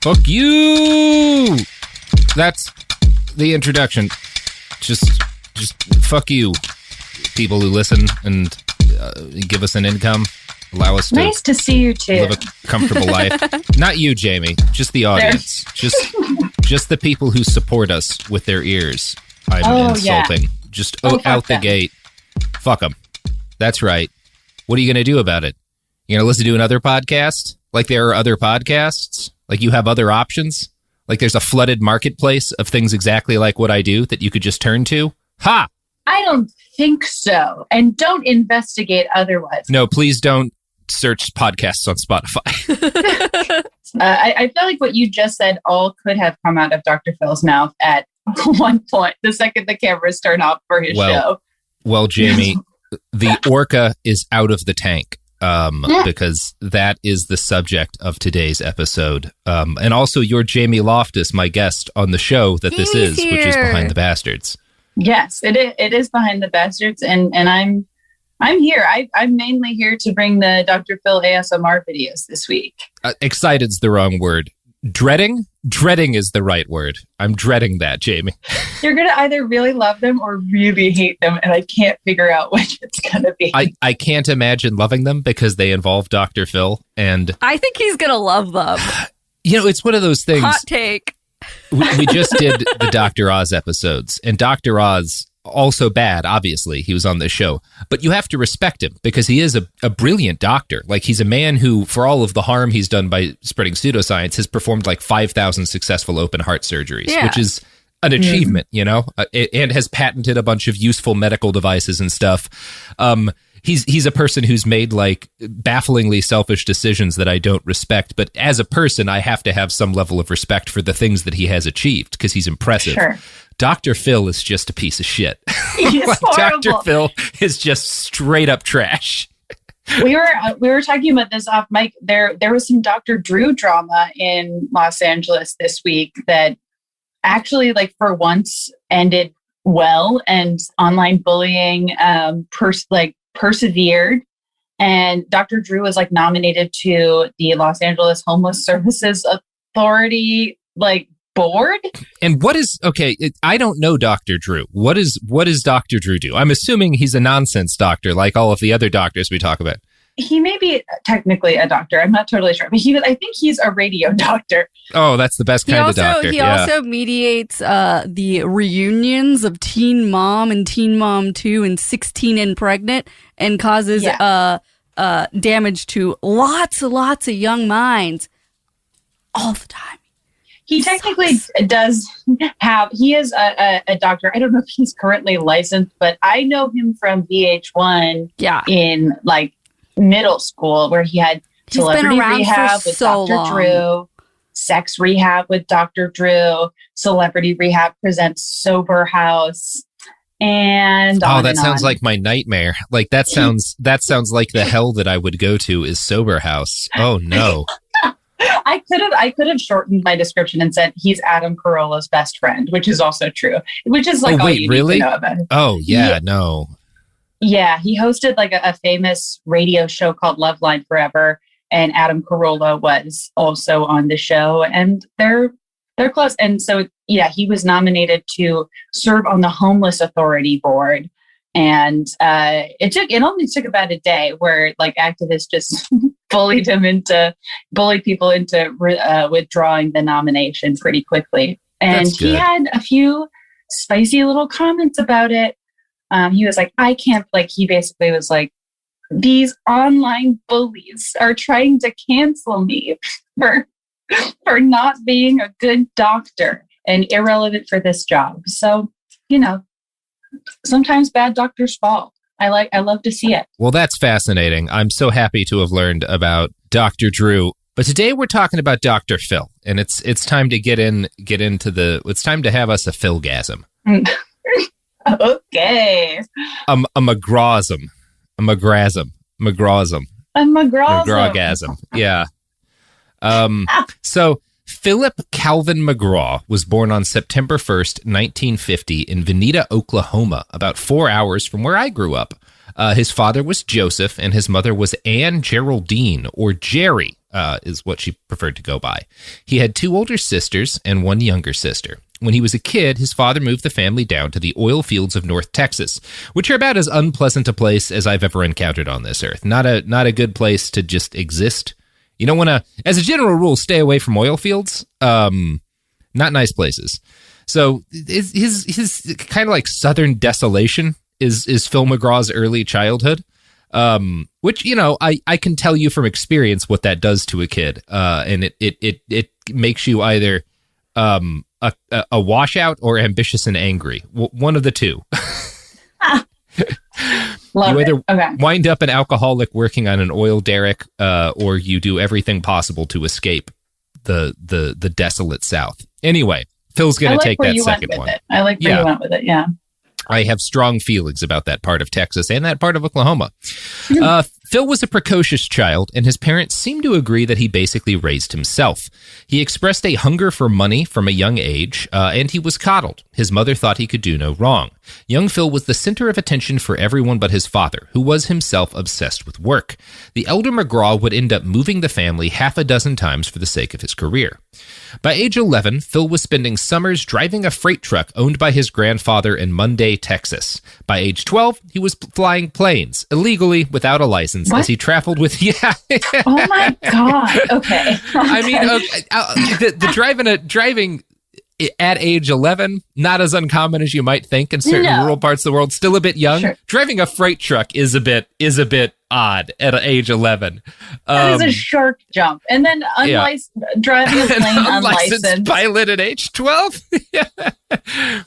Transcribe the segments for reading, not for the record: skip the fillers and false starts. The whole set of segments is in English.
Fuck you. That's the introduction. Just fuck you, people who listen and give us an income. Allow us to nice to see you too. Live a comfortable life. Not you, Jamie. Just the audience. Just the people who support us with their ears. I'm insulting. Yeah. Just out the gate. Fuck them. That's right. What are you going to do about it? You going to listen to another podcast? Like there are other podcasts? Like you have other options? Like there's a flooded marketplace of things exactly like what I do that you could just turn to? Ha! I don't think so. And don't investigate otherwise. No, please don't search podcasts on Spotify. I feel like what you just said all could have come out of Dr. Phil's mouth at one point, the second the cameras turn off for his show. Well, Jamie, the orca is out of the tank because that is the subject of today's episode. And also, you're Jamie Loftus, my guest on the show that this is, which is Behind the Bastards. Yes, it is Behind the Bastards, and I'm here. I'm mainly here to bring the Dr. Phil ASMR videos this week. Excited's the wrong word. Dreading is the right word. I'm dreading that, Jamie. You're going to either really love them or really hate them, and I can't figure out which it's going to be. I can't imagine loving them because they involve Dr. Phil, and I think he's going to love them. You know, it's one of those things. Hot take. We just did the Dr. Oz episodes, and Dr. Oz, also bad, obviously, he was on this show, but you have to respect him because he is a brilliant doctor. Like, he's a man who, for all of the harm he's done by spreading pseudoscience, has performed like 5,000 successful open heart surgeries, which is an achievement, you know, and has patented a bunch of useful medical devices and stuff. He's a person who's made like bafflingly selfish decisions that I don't respect. But as a person, I have to have some level of respect for the things that he has achieved because he's impressive. Sure. Dr. Phil is just a piece of shit. He's like, horrible. Dr. Phil is just straight up trash. We were talking about this off mic. There was some Dr. Drew drama in Los Angeles this week that actually, like, for once ended well, and online bullying persevered, and Dr. Drew was like nominated to the Los Angeles Homeless Services Authority board. And what is I don't know Dr. Drew. What does Dr. Drew do? I'm assuming he's a nonsense doctor like all of the other doctors we talk about. He may be technically a doctor. I'm not totally sure, but I think he's a radio doctor. Oh, that's the best kind of doctor. He also mediates the reunions of Teen Mom and Teen Mom 2 and 16 and Pregnant, and causes damage to lots of young minds all the time. He technically does have, he is a doctor. I don't know if he's currently licensed, but I know him from VH1 in middle school, where he had Celebrity Rehab with Dr. Drew, Sex Rehab with Dr. Drew, Celebrity Rehab Presents Sober House, and that sounds like my nightmare. Like that sounds like the hell that I would go to is Sober House. Oh no. I could have shortened my description and said he's Adam Carolla's best friend, which is also true. Which is all you need to know about him. Oh yeah, no. Yeah, he hosted a famous radio show called Love Line Forever, and Adam Carolla was also on the show, and they're close. And so he was nominated to serve on the Homeless Authority board, and it only took about a day where activists just bullied people into withdrawing the nomination pretty quickly, and he had a few spicy little comments about it. He was like, I can't, he basically was like, these online bullies are trying to cancel me for not being a good doctor and irrelevant for this job. So, sometimes bad doctors fall. I love to see it. Well, that's fascinating. I'm so happy to have learned about Dr. Drew. But today we're talking about Dr. Phil, and it's time to it's time to have us a Philgasm. Okay. A McGrawsm. A McGrasm. McGrawsm. A McGrawsm. McGrawgasm. Yeah. So Philip Calvin McGraw was born on September 1st, 1950 in Veneta, Oklahoma, about 4 hours from where I grew up. His father was Joseph, and his mother was Anne Geraldine, or Jerry, is what she preferred to go by. He had 2 older sisters and 1 younger sister. When he was a kid, his father moved the family down to the oil fields of North Texas, which are about as unpleasant a place as I've ever encountered on this earth. Not a good place to just exist. You don't want to, as a general rule, stay away from oil fields. Not nice places. So his kind of like southern desolation is Phil McGraw's early childhood, which, you know, I can tell you from experience what that does to a kid. And it makes you either a washout or ambitious and angry. One of the two. Love you either it. Okay. wind up an alcoholic working on an oil derrick, or you do everything possible to escape the desolate South. Anyway, Phil's going to take that second one. I like where you went with it. Yeah. I have strong feelings about that part of Texas and that part of Oklahoma. Phil was a precocious child, and his parents seemed to agree that he basically raised himself. He expressed a hunger for money from a young age, and he was coddled. His mother thought he could do no wrong. Young Phil was the center of attention for everyone but his father, who was himself obsessed with work. The elder McGraw would end up moving the family 6 times for the sake of his career. By age 11, Phil was spending summers driving a freight truck owned by his grandfather in Munday, Texas. By age 12, he was flying planes, illegally, without a license, as he traveled with... Oh my God. Okay. I mean, the driving at age 11, not as uncommon as you might think in certain rural parts of the world, still a bit young. Sure. Driving a freight truck is a bit odd at age 11. That is a shark jump. And then driving a plane unlicensed. Pilot at age 12?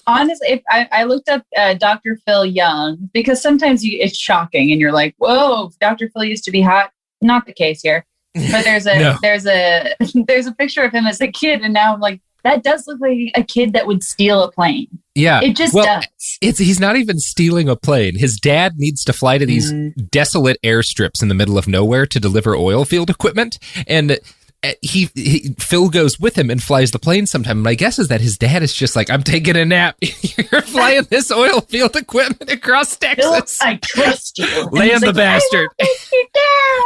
Honestly, if I looked up Dr. Phil Young, because sometimes it's shocking and you're like, whoa, Dr. Phil used to be hot. Not the case here. But there's a picture of him as a kid, and now I'm like, that does look like a kid that would steal a plane. Yeah. It just does. He's not even stealing a plane. His dad needs to fly to these desolate airstrips in the middle of nowhere to deliver oil field equipment. And Phil goes with him and flies the plane sometime. My guess is that his dad is just like, I'm taking a nap. You're flying this oil field equipment across Texas. Phil, I trust you. Land the bastard.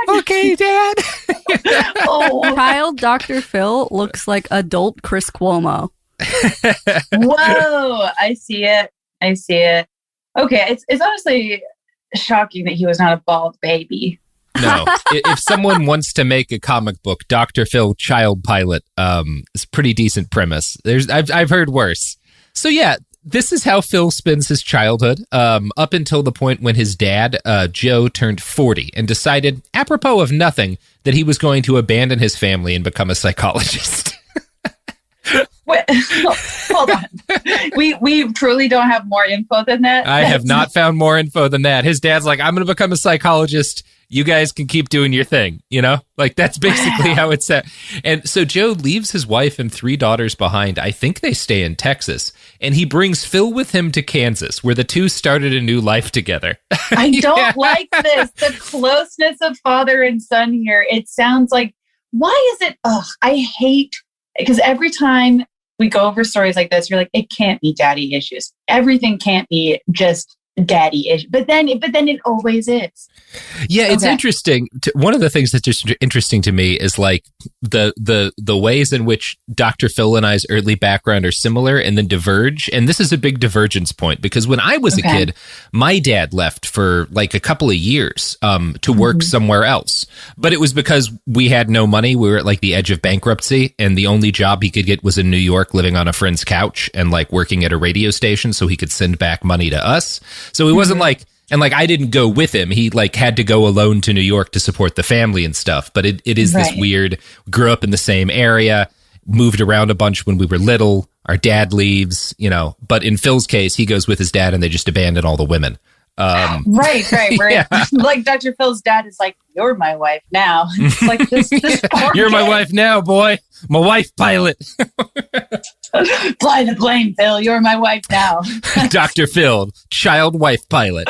Okay, Dad. Child Dr. Phil looks like adult Chris Cuomo. Whoa, I see it. Okay, it's honestly shocking that he was not a bald baby. No, if someone wants to make a comic book, Dr. Phil Child Pilot, is a pretty decent premise. I've heard worse. So yeah, this is how Phil spends his childhood, up until the point when his dad, Joe, turned 40 and decided, apropos of nothing, that he was going to abandon his family and become a psychologist. Wait, hold on. We truly don't have more info than that. I have not found more info than that. His dad's like, I'm going to become a psychologist. You guys can keep doing your thing, you know? Like, that's basically how it's set. And so Joe leaves his wife and 3 daughters behind. I think they stay in Texas. And he brings Phil with him to Kansas, where the two started a new life together. I don't like this. The closeness of father and son here. It sounds like, why is it? I hate, because every time we go over stories like this, you're like, it can't be daddy issues. Everything can't be just daddy issues. But then it always is. Yeah, it's interesting. One of the things that's just interesting to me is like the ways in which Dr. Phil and I's early background are similar and then diverge. And this is a big divergence point, because when I was a kid, my dad left for like a couple of years to work somewhere else. But it was because we had no money. We were at like the edge of bankruptcy, and the only job he could get was in New York, living on a friend's couch and like working at a radio station so he could send back money to us. So he wasn't like, and like I didn't go with him. He like had to go alone to New York to support the family and stuff. But it is this weird, grew up in the same area, moved around a bunch when we were little. Our dad leaves, you know, but in Phil's case, he goes with his dad and they just abandon all the women. Right. Like Dr. Phil's dad is like, you're my wife now. It's like this you're my wife now, boy. My wife pilot. Fly the plane, Phil. You're my wife now. Dr. Phil, child wife pilot.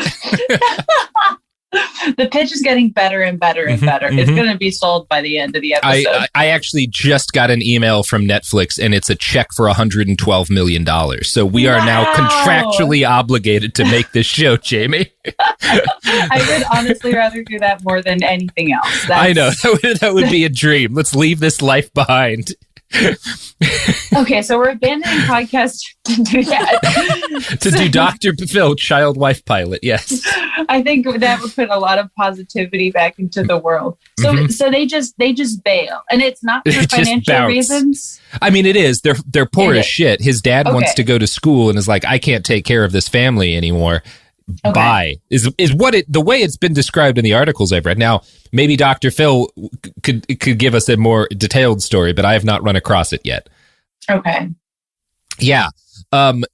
The pitch is getting better and better and better. It's going to be sold by the end of the episode. I actually just got an email from Netflix, and it's a check for $112 million. So we are now contractually obligated to make this show, Jamie. I would honestly rather do that more than anything else. I know. That would be a dream. Let's leave this life behind. Okay, so we're abandoning podcasts to do that. To do Dr. Phil, child wife pilot, yes. I think that would put a lot of positivity back into the world. So they just bail, and it's not for financial reasons. I mean, it is. They're poor as shit. His dad wants to go to school and is like, I can't take care of this family anymore. Bye is what the way it's been described in the articles I've read. Now, maybe Dr. Phil could give us a more detailed story, but I have not run across it yet. Okay. Yeah.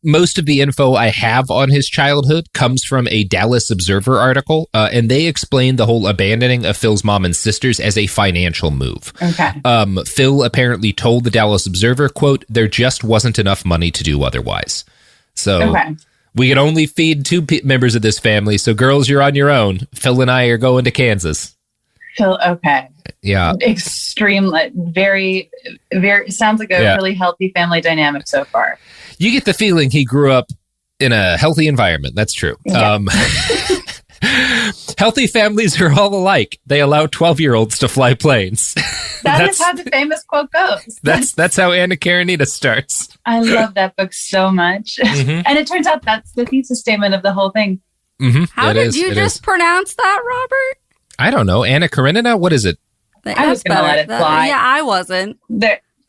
Most of the info I have on his childhood comes from a Dallas Observer article, and they explain the whole abandoning of Phil's mom and sisters as a financial move. Okay. Phil apparently told the Dallas Observer, quote, there just wasn't enough money to do otherwise. So we can only feed two members of this family. So girls, you're on your own. Phil and I are going to Kansas. Phil, okay. Yeah. Extreme, very, very, sounds like a really healthy family dynamic so far. You get the feeling he grew up in a healthy environment. That's true. Yeah. Healthy families are all alike. They allow 12-year-olds to fly planes. That's how the famous quote goes. That's how Anna Karenina starts. I love that book so much. And it turns out that's the thesis statement of the whole thing. How did you just pronounce that, Robert? I don't know. Anna Karenina? What is it? I was going to let it fly. Yeah, I wasn't.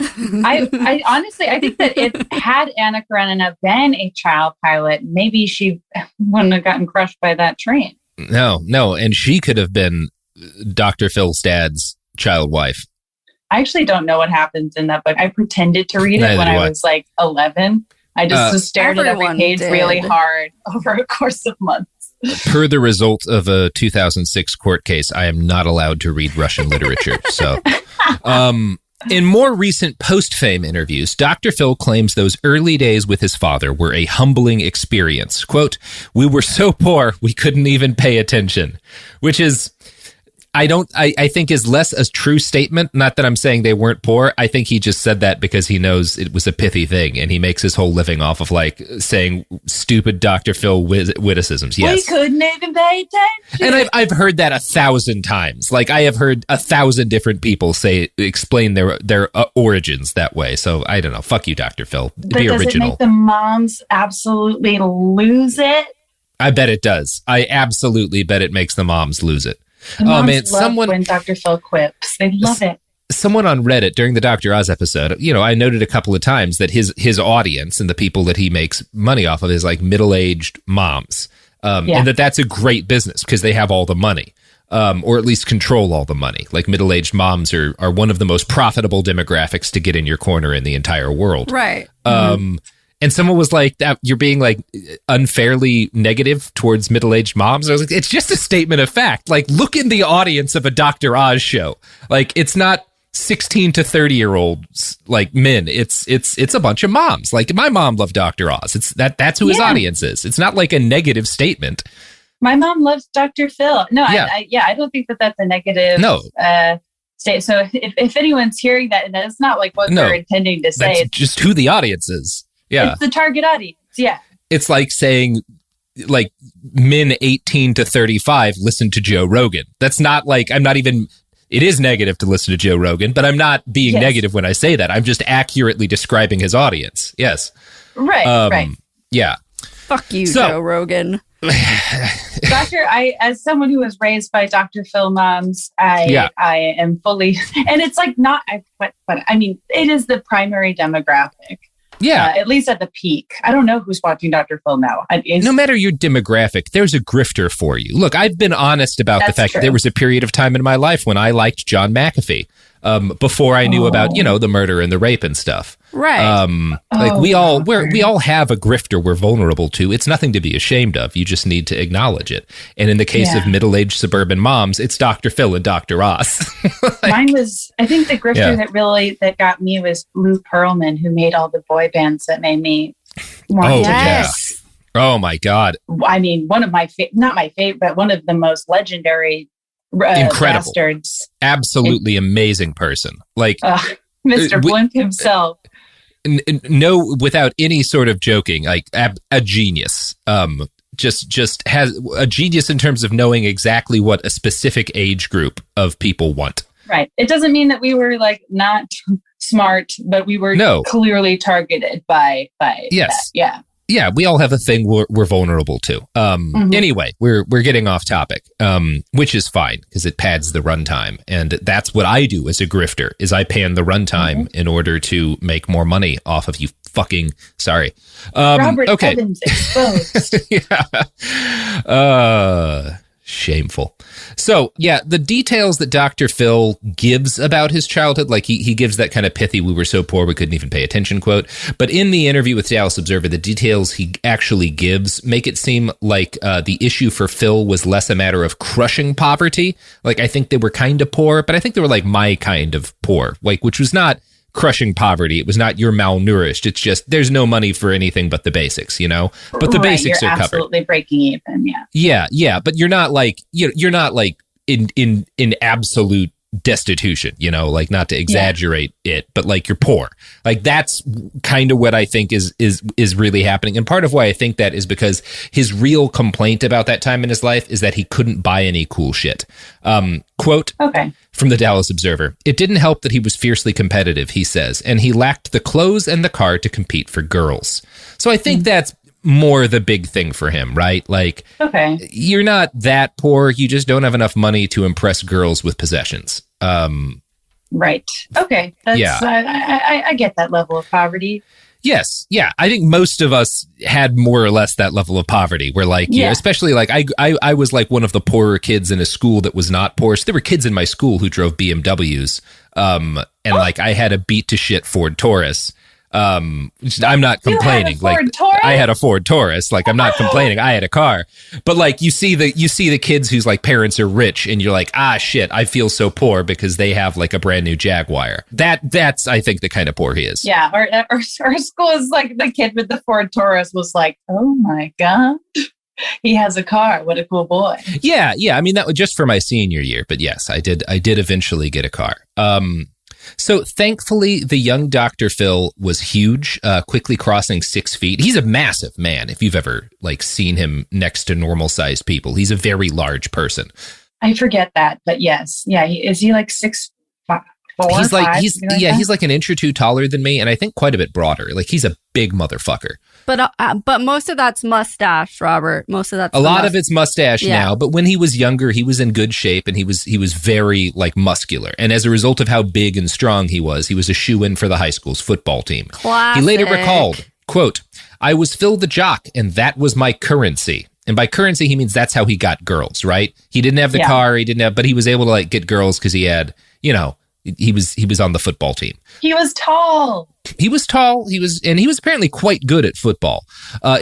I honestly, I think that if had Anna Karenina been a child pilot, maybe she wouldn't have gotten crushed by that train. No. And she could have been Dr. Phil's dad's child wife. I actually don't know what happens in that book. I pretended to read it when I was like 11. I just stared at every page really hard over a course of months. Per the result of a 2006 court case, I am not allowed to read Russian literature. So, in more recent post-fame interviews, Dr. Phil claims those early days with his father were a humbling experience. Quote, we were so poor, we couldn't even pay attention, which is, I think is less a true statement. Not that I'm saying they weren't poor. I think he just said that because he knows it was a pithy thing, and he makes his whole living off of like saying stupid Dr. Phil witticisms. Yes. We couldn't even pay attention. And I've heard that 1,000 times. Like I have heard 1,000 different people explain their origins that way. So I don't know. Fuck you, Dr. Phil. But Be does original. It make the moms absolutely lose it? I bet it does. I absolutely bet it makes the moms lose it. Oh man, when Dr. Phil quips, they love it. Someone on Reddit during the Dr. Oz episode, I noted a couple of times that his audience and the people that he makes money off of is like middle-aged moms, and that's a great business because they have all the money, or at least control all the money. Like middle-aged moms are one of the most profitable demographics to get in your corner in the entire world, right? And someone was like, that you're being like unfairly negative towards middle-aged moms. I was like, it's just a statement of fact. Like, look in the audience of a Dr. Oz show. Like, it's not 16 to 30-year-olds like men. It's a bunch of moms. Like, my mom loved Dr. Oz. That's who his audience is. It's not like a negative statement. My mom loves Dr. Phil. No, I don't think that's a negative. No. State. So if anyone's hearing that, and that's not like what they're intending to say. That's just who the audience is. Yeah. It's the target audience. Yeah. It's like saying like men 18 to 35 listen to Joe Rogan. That's not like, it is negative to listen to Joe Rogan, but I'm not being negative when I say that. I'm just accurately describing his audience. Yes. Right. Yeah. Fuck you, Joe Rogan. As someone who was raised by Dr. Phil moms, I am fully, and it's like not, but I mean, it is the primary demographic. Yeah. At least at the peak. I don't know who's watching Dr. Phil now. No matter your demographic, there's a grifter for you. Look, I've been honest about the fact that there was a period of time in my life when I liked John McAfee before I knew about, the murder and the rape and stuff. Right. We all have a grifter we're vulnerable to. It's nothing to be ashamed of. You just need to acknowledge it. And in the case of middle-aged suburban moms, it's Dr. Phil and Dr. Oz. Mine was, I think the grifter that got me was Lou Pearlman, who made all the boy bands that made me want to Oh my God. I mean, one of my not my favorite, but one of the most legendary incredible bastards. Absolutely amazing person. Like Mr. Blimp himself. No, without any sort of joking, like a genius. Just has a genius in terms of knowing exactly what a specific age group of people want. Right. It doesn't mean that we were like not smart, but we were clearly targeted by yes. that. Yeah. Yeah, we all have a thing we're vulnerable to. Anyway, we're getting off topic, which is fine because it pads the runtime, and that's what I do as a grifter. Is I pan the runtime in order to make more money off of you. Fucking sorry, Robert okay. Evans exposed. Yeah. Shameful. So, yeah, the details that Dr. Phil gives about his childhood, like he gives that kind of pithy, we were so poor we couldn't even pay attention quote. But in the interview with Dallas Observer, the details he actually gives make it seem like the issue for Phil was less a matter of crushing poverty. Like, I think they were kind of poor, but I think they were like my kind of poor, like, which was not crushing poverty. It was not you're malnourished. It's just there's no money for anything but the basics, you know. But the basics are covered. Absolutely breaking even. Yeah. But you're not like you're not like in absolute destitution, you know, like not to exaggerate it, but like you're poor. Like that's kind of what I think is really happening. And part of why I think that is because his real complaint about that time in his life is that he couldn't buy any cool shit. Quote from the Dallas Observer, "It didn't help that he was fiercely competitive," he says, "and he lacked the clothes and the car to compete for girls." So I think that's more the big thing for him, right? Like, you're not that poor. You just don't have enough money to impress girls with possessions. Right. Okay. That's, I get that level of poverty. Yes. Yeah. I think most of us had more or less that level of poverty where like, you know, especially like I was like one of the poorer kids in a school that was not poor. So there were kids in my school who drove BMWs. And like I had a beat to shit Ford Taurus. I'm not complaining. I had a Ford Taurus. Like I'm not complaining. I had a car, but like you see the kids whose like parents are rich, and you're like, ah, shit, I feel so poor because they have like a brand new Jaguar. That's I think the kind of poor he is. Yeah, our school is like the kid with the Ford Taurus was like, oh my god, he has a car. What a cool boy. Yeah. I mean that was just for my senior year, but yes, I did eventually get a car. So thankfully, the young Dr. Phil was huge, quickly crossing 6 feet. He's a massive man. If you've ever like seen him next to normal sized people, he's a very large person. I forget that, but yes. Yeah. Is he like 6'4"? He's like, he's like an inch or two taller than me. And I think quite a bit broader. Like he's a big motherfucker. But most of that's mustache, Robert. Most of that's a lot of it's mustache now. But when he was younger, he was in good shape and he was very like muscular. And as a result of how big and strong he was a shoo-in for the high school's football team. Classic. He later recalled, quote, "I was Phil the jock and that was my currency." And by currency, he means that's how he got girls, right? He didn't have the car, but he was able to like get girls because he had, you know, he was on the football team. He was tall. He was apparently quite good at football.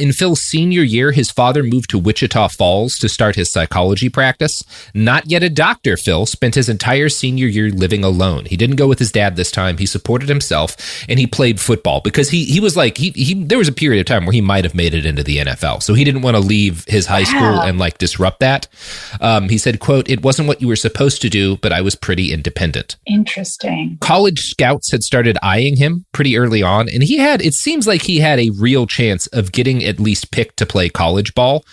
In Phil's senior year, his father moved to Wichita Falls to start his psychology practice. Not yet a doctor, Phil spent his entire senior year living alone. He didn't go with his dad this time. He supported himself and he played football because he was like, there was a period of time where he might have made it into the NFL. So he didn't want to leave his high school and like disrupt that. He said, quote, "It wasn't what you were supposed to do, but I was pretty independent." Interesting. College scouts had started eyeing him pretty early on, and it seems like he had a real chance of getting at least picked to play college ball.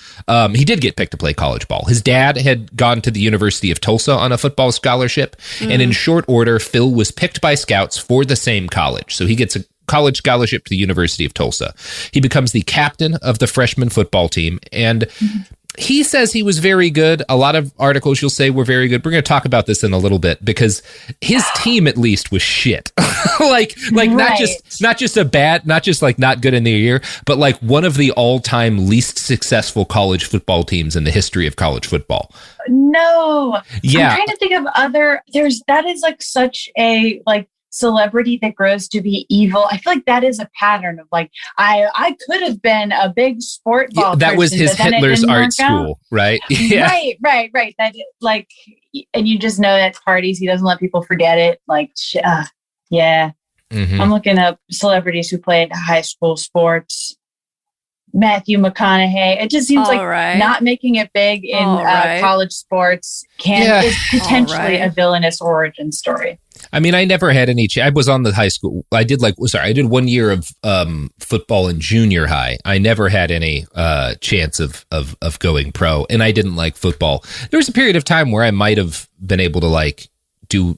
He did get picked to play college ball. His dad had gone to the University of Tulsa on a football scholarship, and in short order, Phil was picked by scouts for the same college. So he gets a college scholarship to the University of Tulsa. He becomes the captain of the freshman football team, and he says he was very good. A lot of articles you'll say were very good. We're going to talk about this in a little bit because his team at least was shit. like not just a bad, not just like not good in the year, but like one of the all-time least successful college football teams in the history of college football. No. Yeah. I'm trying to think of that is like such a like celebrity that grows to be evil. I feel like that is a pattern of like, I could have been a big sport ball that person, was his Hitler's art school, right? Yeah. Right. That like, and you just know at parties, he doesn't let people forget it. Like, yeah. Mm-hmm. I'm looking up celebrities who played high school sports. Matthew McConaughey. It just seems All like right. not making it big in right. college sports is potentially a villainous origin story. I mean, I never had any. I was on the high school. I did 1 year of football in junior high. I never had any chance of going pro, and I didn't like football. There was a period of time where I might have been able to like do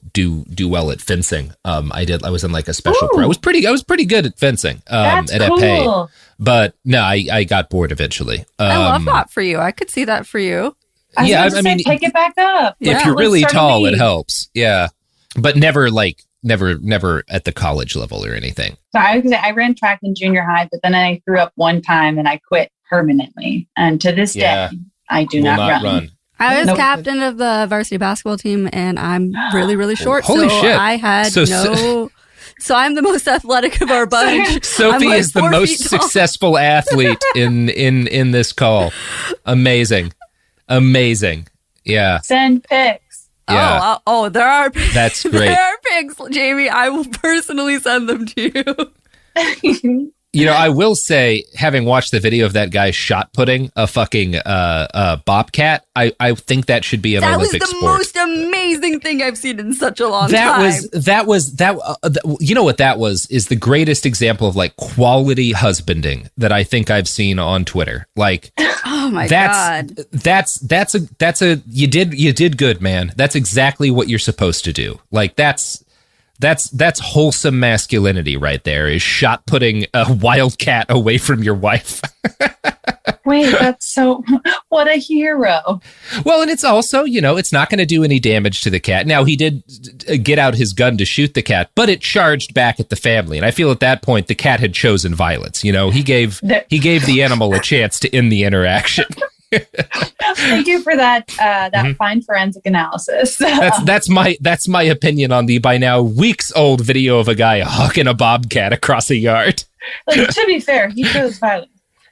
well at fencing. I was in like a special pro. I was pretty good at fencing. That's at cool. FA. But no, I got bored eventually. I love that for you. I could see that for you. I mean, pick it back up. If you're really tall, it helps. Yeah, but never at the college level or anything. So I was gonna say I ran track in junior high, but then I threw up one time and I quit permanently. And to this day, I do not run. I was captain of the varsity basketball team, and I'm really, really short. Holy shit! I had So I'm the most athletic of our bunch. Sophie is the most successful athlete in this call. Amazing. Yeah. Send pics. Yeah. Oh, there are pics. That's great. There are pics, Jamie. I will personally send them to you. You know, I will say, having watched the video of that guy shot putting a fucking bobcat, I think that should be an Olympic sport. That was the most amazing thing I've seen in such a long time. You know what that was? Is the greatest example of like quality husbanding that I think I've seen on Twitter. Like, oh my God, you did good, man. That's exactly what you're supposed to do. Like that's wholesome masculinity right there, is shot putting a wildcat away from your wife. Wait, what a hero. Well, and it's also, it's not going to do any damage to the cat. Now, he did get out his gun to shoot the cat, but it charged back at the family. And I feel at that point, the cat had chosen violence. He gave the animal a chance to end the interaction. Thank you for that fine forensic analysis. That's my opinion on the by now weeks old video of a guy hucking a bobcat across a yard. Like, to be fair, he chose violence.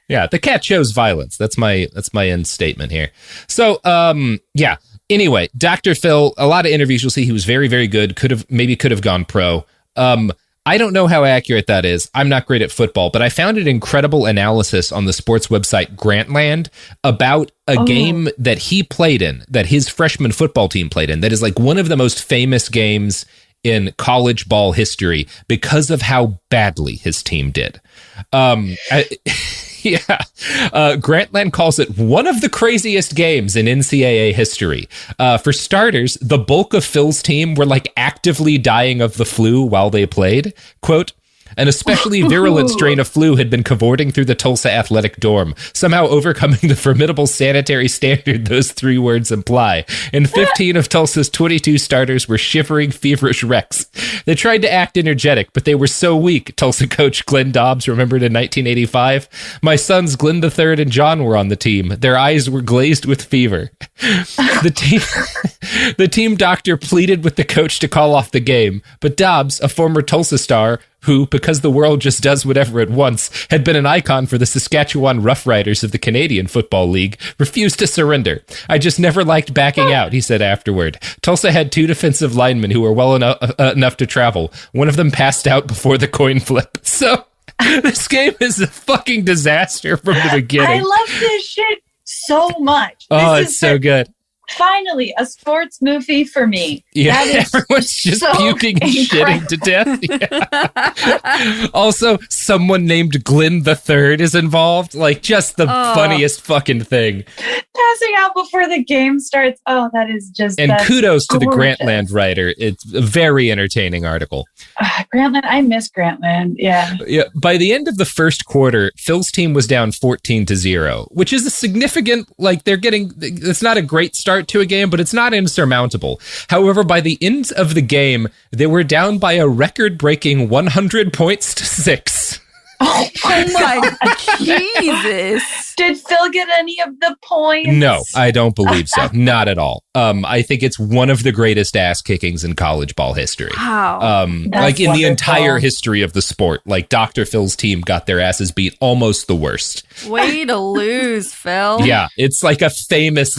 Yeah, the cat chose violence. That's my end statement here. So, yeah. Anyway, Dr. Phil, a lot of interviews you'll see he was very, very good. Could have gone pro. I don't know how accurate that is. I'm not great at football, but I found an incredible analysis on the sports website Grantland about a game that he played in, that his freshman football team played in, that is like one of the most famous games in college ball history because of how badly his team did. Grantland calls it one of the craziest games in NCAA history. For starters, the bulk of Phil's team were like actively dying of the flu while they played. Quote, an especially virulent strain of flu had been cavorting through the Tulsa athletic dorm, somehow overcoming the formidable sanitary standard those three words imply. And 15 of Tulsa's 22 starters were shivering, feverish wrecks. They tried to act energetic, but they were so weak, Tulsa coach Glenn Dobbs remembered in 1985. My sons Glenn III and John were on the team. Their eyes were glazed with fever. The team doctor pleaded with the coach to call off the game, but Dobbs, a former Tulsa star, who, because the world just does whatever it wants, had been an icon for the Saskatchewan Roughriders of the Canadian Football League, refused to surrender. I just never liked backing out, he said afterward. Tulsa had two defensive linemen who were well enough to travel. One of them passed out before the coin flip. So this game is a fucking disaster from the beginning. I love this shit so much. Oh, it's so good. Finally, a sports movie for me. Yeah, everyone's just so puking and shitting to death. Yeah. Also, someone named Glenn III is involved. Like, just the funniest fucking thing. Passing out before the game starts. Oh, that is just... And kudos to the Grantland writer. It's a very entertaining article. Grantland, I miss Grantland. Yeah. By the end of the first quarter, Phil's team was down 14-0, which is a significant, like, it's not a great start to a game, but it's not insurmountable. However, by the end of the game, they were down by a record-breaking 100 points to 6. Oh my Jesus. Did Phil get any of the points? No, I don't believe so. Not at all. I think it's one of the greatest ass kickings in college ball history. Wow. Like in the entire history of the sport. Like Dr. Phil's team got their asses beat almost the worst. Way to lose, Phil. Yeah, it's like a famous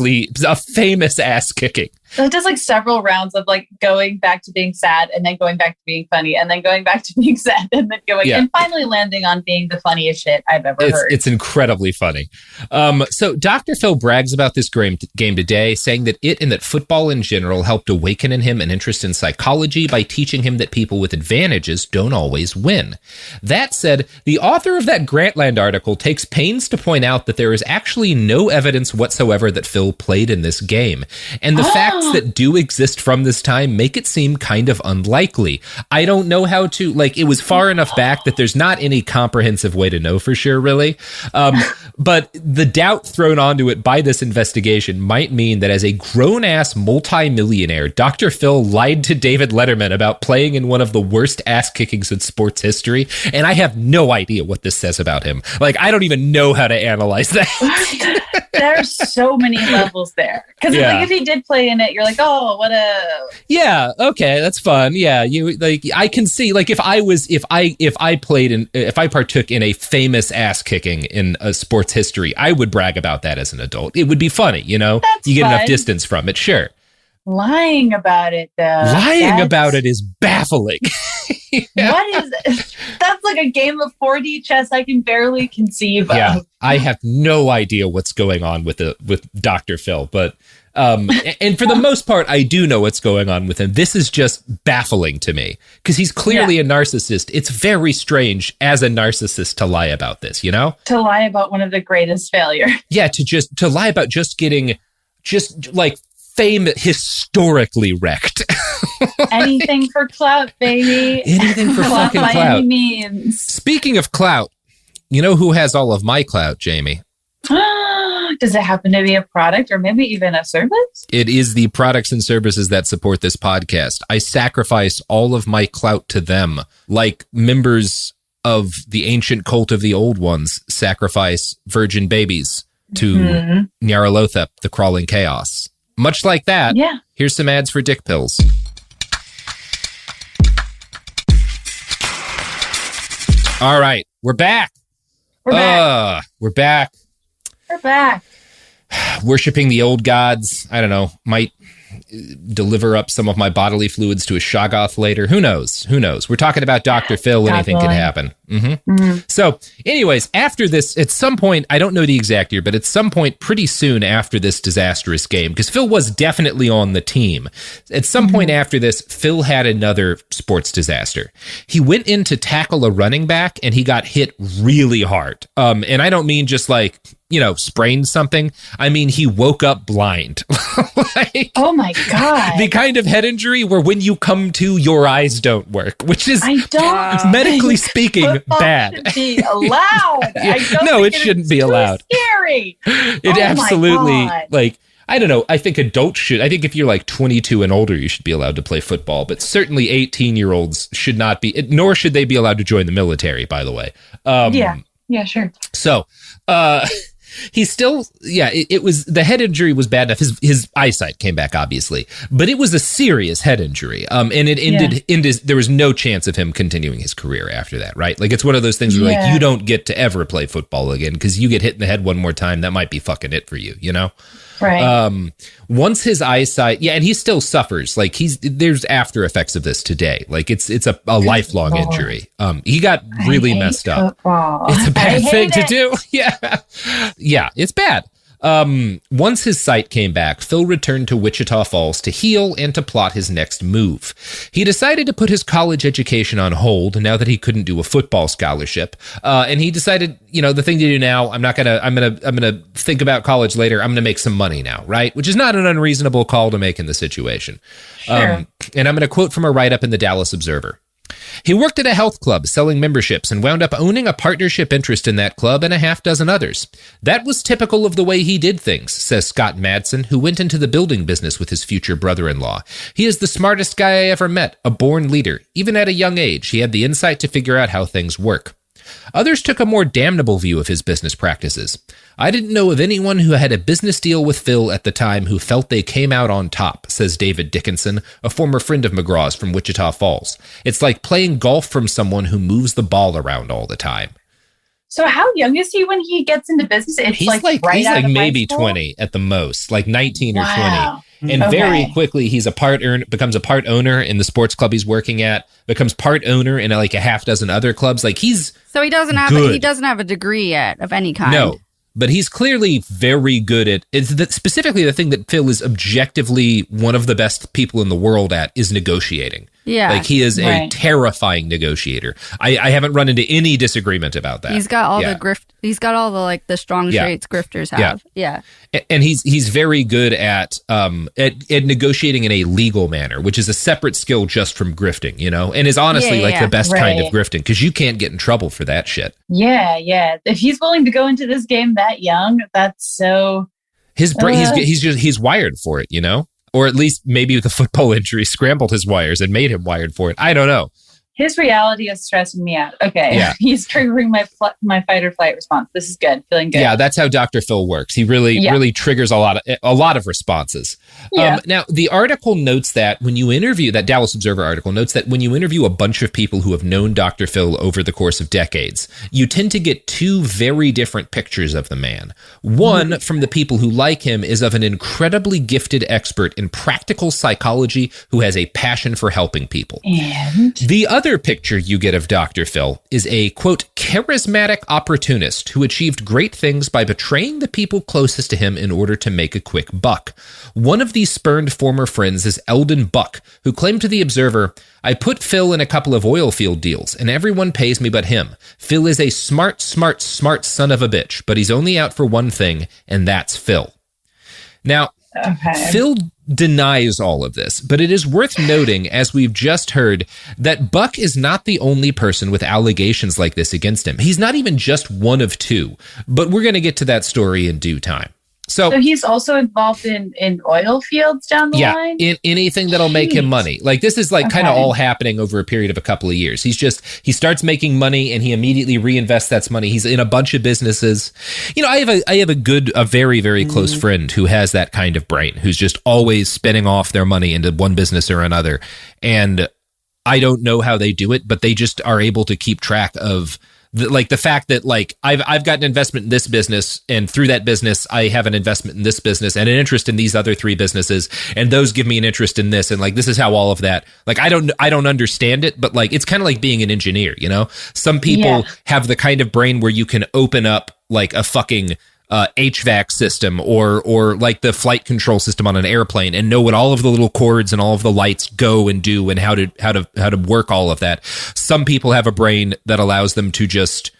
ass kicking. So it does like several rounds of like going back to being sad and then going back to being funny and then going back to being sad and then going and finally landing on being the funniest shit I've ever heard. It's incredibly funny. So Dr. Phil brags about this game today, saying that it and that football in general helped awaken in him an interest in psychology by teaching him that people with advantages don't always win. That said, the author of that Grantland article takes pains to point out that there is actually no evidence whatsoever that Phil played in this game. And the facts that do exist from this time make it seem kind of unlikely. I don't know how to, like, it was far enough back that there's not any comprehensive way to know for sure, really. But the doubt thrown onto it by this investigation might mean that as a grown-ass multi-millionaire, Dr. Phil lied to David Letterman about playing in one of the worst ass-kickings in sports history, and I have no idea what this says about him. Like, I don't even know how to analyze that. There's so many levels there. Because like, if he did play in it, you're like, oh, what a... Yeah, okay, that's fun. Yeah, you like, I can see, like, if I partook in a famous ass kicking in a sports history, I would brag about that as an adult. It would be funny, you know? That's you get fun. Enough distance from it, sure. Lying about it, though. Lying about it is baffling. What is it? That's like a game of 4D chess I can barely conceive of. I have no idea what's going on with Dr. Phil, but and for the most part, I do know what's going on with him. This is just baffling to me because he's clearly a narcissist. It's very strange as a narcissist to lie about this, you know? To lie about one of the greatest failures. Yeah, to lie about getting like fame historically wrecked. Anything for clout, baby. Anything for fucking by clout. Any means. Speaking of clout, you know who has all of my clout, Jamie? Does it happen to be a product or maybe even a service? It is the products and services that support this podcast. I sacrifice all of my clout to them, like members of the ancient cult of the old ones sacrifice virgin babies to Nyarlathotep, the crawling chaos. Much like that, here's some ads for dick pills. All right, we're back. We're back. Worshipping the old gods, I don't know, might deliver up some of my bodily fluids to a Shoggoth later. Who knows? We're talking about Dr. Phil. Anything can happen. So anyways, after this, at some point, I don't know the exact year, but at some point pretty soon after this disastrous game, because Phil was definitely on the team. At some point after this, Phil had another sports disaster. He went in to tackle a running back and he got hit really hard. And I don't mean just like, you know, sprained something. I mean, he woke up blind. Like, oh my God. The kind of head injury where when you come to, your eyes don't work, which is medically speaking bad. Should be allowed. It shouldn't be allowed. Scary. It absolutely, like, I don't know. I think adults should. I think if you're like 22 and older, you should be allowed to play football, but certainly 18-year-olds should not be, nor should they be allowed to join the military, by the way. Yeah, sure. So, he still, it was, the head injury was bad enough. His eyesight came back, obviously, but it was a serious head injury. And it ended, there was no chance of him continuing his career after that, right? Like, it's one of those things where like, you don't get to ever play football again because you get hit in the head one more time. That might be fucking it for you, you know? Right. Once his eyesight, and he still suffers. Like there's after effects of this today. Like it's a lifelong injury. He got really messed up. It's a bad thing to do. Yeah, it's bad. Once his sight came back, Phil returned to Wichita Falls to heal and to plot his next move. He decided to put his college education on hold now that he couldn't do a football scholarship. And he decided, you know, the thing to do now, I'm gonna think about college later. I'm gonna make some money now, right? Which is not an unreasonable call to make in the situation. Sure. And I'm gonna quote from a write-up in the Dallas Observer. He worked at a health club selling memberships and wound up owning a partnership interest in that club and a half dozen others. That was typical of the way he did things, says Scott Madsen, who went into the building business with his future brother-in-law. He is the smartest guy I ever met, a born leader. Even at a young age, he had the insight to figure out how things work. Others took a more damnable view of his business practices. I didn't know of anyone who had a business deal with Phil at the time who felt they came out on top, says David Dickinson, a former friend of McGraw's from Wichita Falls. It's like playing golf from someone who moves the ball around all the time. So how young is he when he gets into business? It's he's like right he's out like of maybe high school? 20 at the most, like 19 or 20. And very quickly, he's becomes a part owner in the sports club he's working at, becomes part owner in like a half dozen other clubs. Like so he doesn't have a degree yet of any kind. No, but he's clearly very good at specifically the thing that Phil is objectively one of the best people in the world at is negotiating. Yeah. Like he is a terrifying negotiator. I haven't run into any disagreement about that. He's got all he's got all the like the strong traits grifters have. Yeah. And he's very good at negotiating in a legal manner, which is a separate skill just from grifting, you know, and is honestly the best kind of grifting because you can't get in trouble for that shit. Yeah. Yeah. If he's willing to go into this game that young, that's so his brain, he's wired for it, you know? Or at least maybe the football injury scrambled his wires and made him wired for it. I don't know. His reality is stressing me out. Okay. Yeah. He's triggering my fight or flight response. This is good. Feeling good. Yeah, that's how Dr. Phil works. He really triggers a lot of responses. Yeah. Now, the article notes that that Dallas Observer article notes that when you interview a bunch of people who have known Dr. Phil over the course of decades, you tend to get two very different pictures of the man. One from the people who like him is of an incredibly gifted expert in practical psychology who has a passion for helping people. And the other picture you get of Dr. Phil is a, quote, charismatic opportunist who achieved great things by betraying the people closest to him in order to make a quick buck. One of these spurned former friends is Eldon Buck, who claimed to the Observer, I put Phil in a couple of oil field deals, and everyone pays me but him. Phil is a smart son of a bitch, but he's only out for one thing, and that's Phil. Now, Phil denies all of this, but it is worth noting, as we've just heard, that Buck is not the only person with allegations like this against him. He's not even just one of two, but we're going to get to that story in due time. So he's also involved in oil fields down the line? Yeah, in anything that'll make him money. Like this is like kind of all happening over a period of a couple of years. He starts making money and he immediately reinvests that money. He's in a bunch of businesses. You know, I have a very, very close friend who has that kind of brain, who's just always spending off their money into one business or another. And I don't know how they do it, but they just are able to keep track of the fact that like I've got an investment in this business, and through that business I have an investment in this business and an interest in these other three businesses, and those give me an interest in this, and like this is how all of that, like I don't understand it, but like it's kind of like being an engineer, you know? Some people have the kind of brain where you can open up like a fucking HVAC system or like the flight control system on an airplane and know what all of the little cords and all of the lights go and do and how to work all of that. Some people have a brain that allows them to just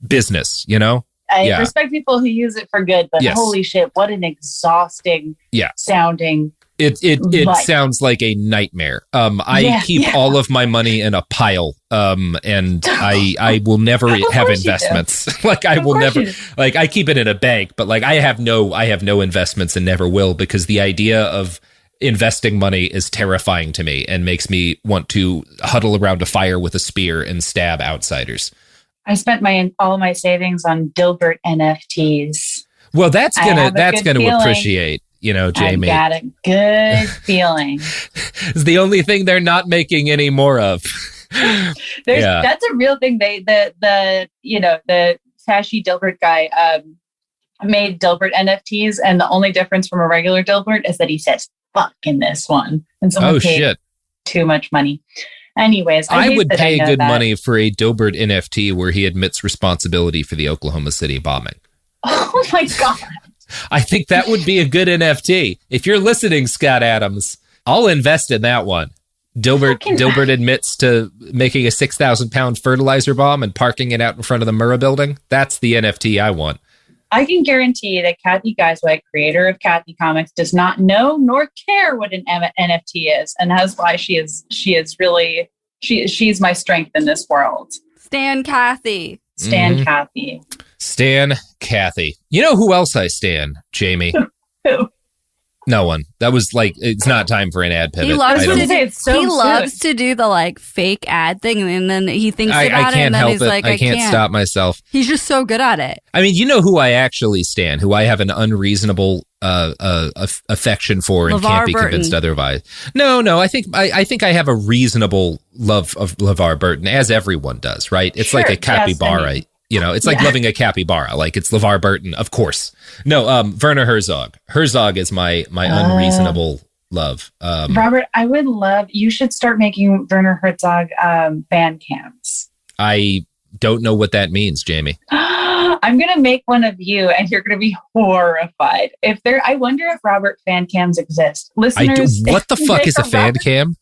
business, you know? I respect people who use it for good, but holy shit, what an exhausting sounding. It sounds like a nightmare. I keep all of my money in a pile, and I will never have investments. Like I will never, like I keep it in a bank, but like I have no investments and never will, because the idea of investing money is terrifying to me and makes me want to huddle around a fire with a spear and stab outsiders. I spent all my savings on Dilbert NFTs. Well, that's gonna appreciate. You know, Jamie. I got a good feeling. It's the only thing they're not making any more of. That's a real thing. The trashy Dilbert guy made Dilbert NFTs, and the only difference from a regular Dilbert is that he says "fuck" in this one, and someone paid too much money. Anyways, I would pay good money for a Dilbert NFT where he admits responsibility for the Oklahoma City bombing. Oh my God. I think that would be a good NFT. If you're listening, Scott Adams, I'll invest in that one. Dilbert admits to making a 6,000-pound fertilizer bomb and parking it out in front of the Murrah building. That's the NFT I want. I can guarantee that Kathy Guyswhite, creator of Kathy Comics, does not know nor care what an NFT is, and that's why she's my strength in this world. Stan Kathy. Kathy. Stan Kathy. You know who else I stan, Jamie? Who? No one. That was like, it's not time for an ad pivot. He loves to do the like fake ad thing, and then he thinks about it, and then he's like, I can't stop myself. He's just so good at it. I mean, you know who I actually stan, who I have an unreasonable affection for and can't be convinced otherwise. No, I think I have a reasonable love of LeVar Burton, as everyone does, right? It's like a capybara. It's like loving a capybara. Like it's LeVar Burton, of course. No, Werner Herzog. Herzog is my unreasonable love. Robert, I would love, you should start making Werner Herzog fan cams. I don't know what that means, Jamie. I'm going to make one of you and you're going to be horrified. I wonder if Robert fan cams exist. Listeners, what the fuck is a fan cam?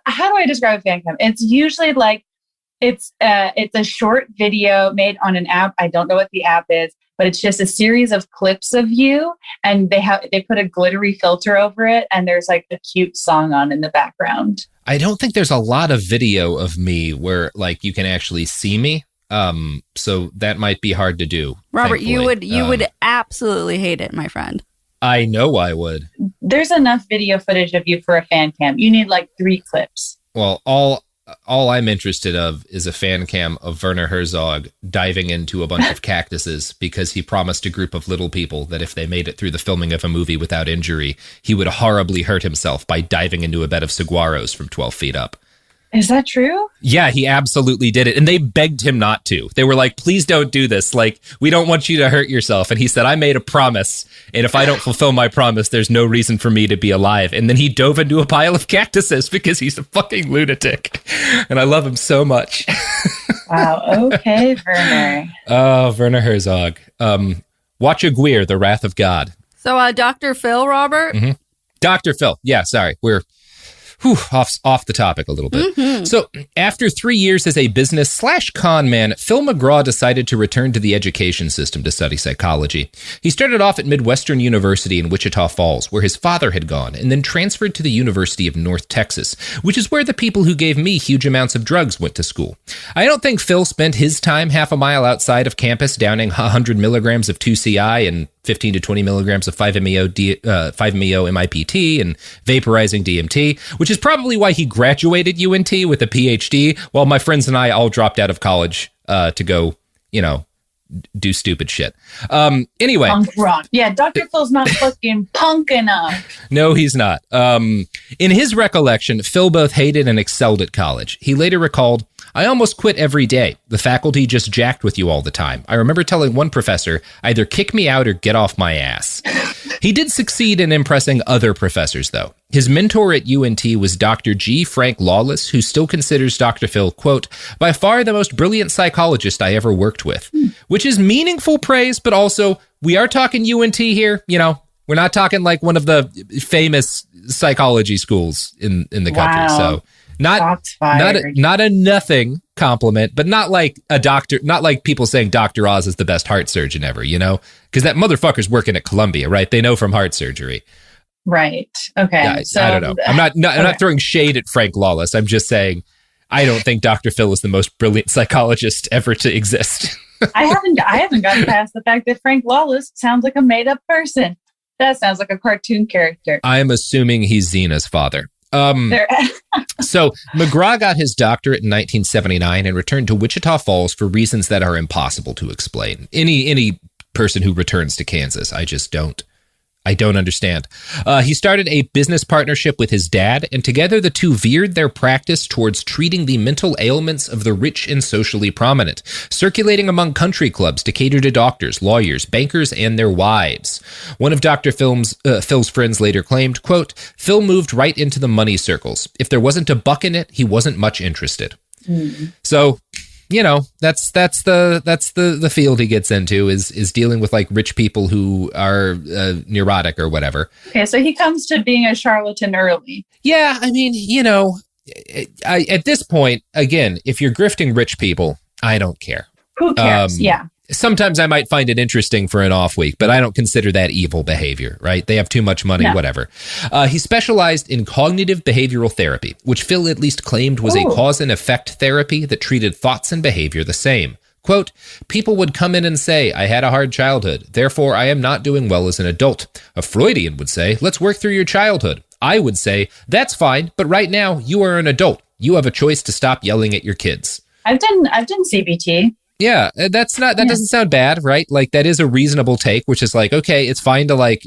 How do I describe a fan cam? It's usually like, it's a short video made on an app. I don't know what the app is, but it's just a series of clips of you, and they put a glittery filter over it, and there's like a cute song on in the background. I don't think there's a lot of video of me where like you can actually see me. So that might be hard to do. Robert, thankfully. you would absolutely hate it, my friend. I know I would. There's enough video footage of you for a fan cam. You need like 3 clips. Well, all I'm interested of is a fan cam of Werner Herzog diving into a bunch of cactuses because he promised a group of little people that if they made it through the filming of a movie without injury, he would horribly hurt himself by diving into a bed of saguaros from 12 feet up. Is that true? Yeah, he absolutely did it. And they begged him not to. They were like, please don't do this. Like, we don't want you to hurt yourself. And he said, I made a promise. And if I don't fulfill my promise, there's no reason for me to be alive. And then he dove into a pile of cactuses because he's a fucking lunatic. And I love him so much. Wow. Okay, Werner. Oh, Werner Herzog. Watch Aguirre, The Wrath of God. So, Dr. Phil, Robert? Mm-hmm. Dr. Phil. Yeah, sorry. We're off the topic a little bit. Mm-hmm. So after 3 years as a business/con man, Phil McGraw decided to return to the education system to study psychology. He started off at Midwestern University in Wichita Falls, where his father had gone, and then transferred to the University of North Texas, which is where the people who gave me huge amounts of drugs went to school. I don't think Phil spent his time half a mile outside of campus downing 100 milligrams of 2CI and 15 to 20 milligrams of 5-MeO MIPT and vaporizing DMT, which is probably why he graduated UNT with a PhD, while my friends and I all dropped out of college to go, do stupid shit. Anyway. Punk rock. Yeah, Dr. Phil's not fucking punk enough. No, he's not. In his recollection, Phil both hated and excelled at college. He later recalled, I almost quit every day. The faculty just jacked with you all the time. I remember telling one professor, either kick me out or get off my ass. He did succeed in impressing other professors, though. His mentor at UNT was Dr. G. Frank Lawless, who still considers Dr. Phil, quote, by far the most brilliant psychologist I ever worked with, which is meaningful praise, but also we are talking UNT here. We're not talking like one of the famous psychology schools in the country. Wow. So not a nothing compliment, but not like a doctor, not like people saying Dr. Oz is the best heart surgeon ever, because that motherfucker's working at Columbia, right? They know from heart surgery. Right. Okay. Yeah, so, I don't know. I'm not throwing shade at Frank Lawless. I'm just saying I don't think Dr. Phil is the most brilliant psychologist ever to exist. I haven't gotten past the fact that Frank Lawless sounds like a made up person. That sounds like a cartoon character. I'm assuming he's Xena's father. So McGraw got his doctorate in 1979 and returned to Wichita Falls for reasons that are impossible to explain. Any person who returns to Kansas, I don't understand. He started a business partnership with his dad, and together the two veered their practice towards treating the mental ailments of the rich and socially prominent, circulating among country clubs to cater to doctors, lawyers, bankers, and their wives. One of Dr. Phil's friends later claimed, quote, Phil moved right into the money circles. If there wasn't a buck in it, he wasn't much interested. So, that's the field he gets into is dealing with like rich people who are neurotic or whatever. Okay, so he comes to being a charlatan early. Yeah, I mean, at this point, again, if you're grifting rich people, I don't care. Who cares? Yeah. Sometimes I might find it interesting for an off week, but I don't consider that evil behavior, right? They have too much money, whatever. He specialized in cognitive behavioral therapy, which Phil at least claimed was a cause and effect therapy that treated thoughts and behavior the same. Quote, people would come in and say, I had a hard childhood, therefore I am not doing well as an adult. A Freudian would say, let's work through your childhood. I would say, that's fine, but right now you are an adult. You have a choice to stop yelling at your kids. I've done CBT. Yeah, that doesn't sound bad, right? Like that is a reasonable take, which is like, okay, it's fine to like,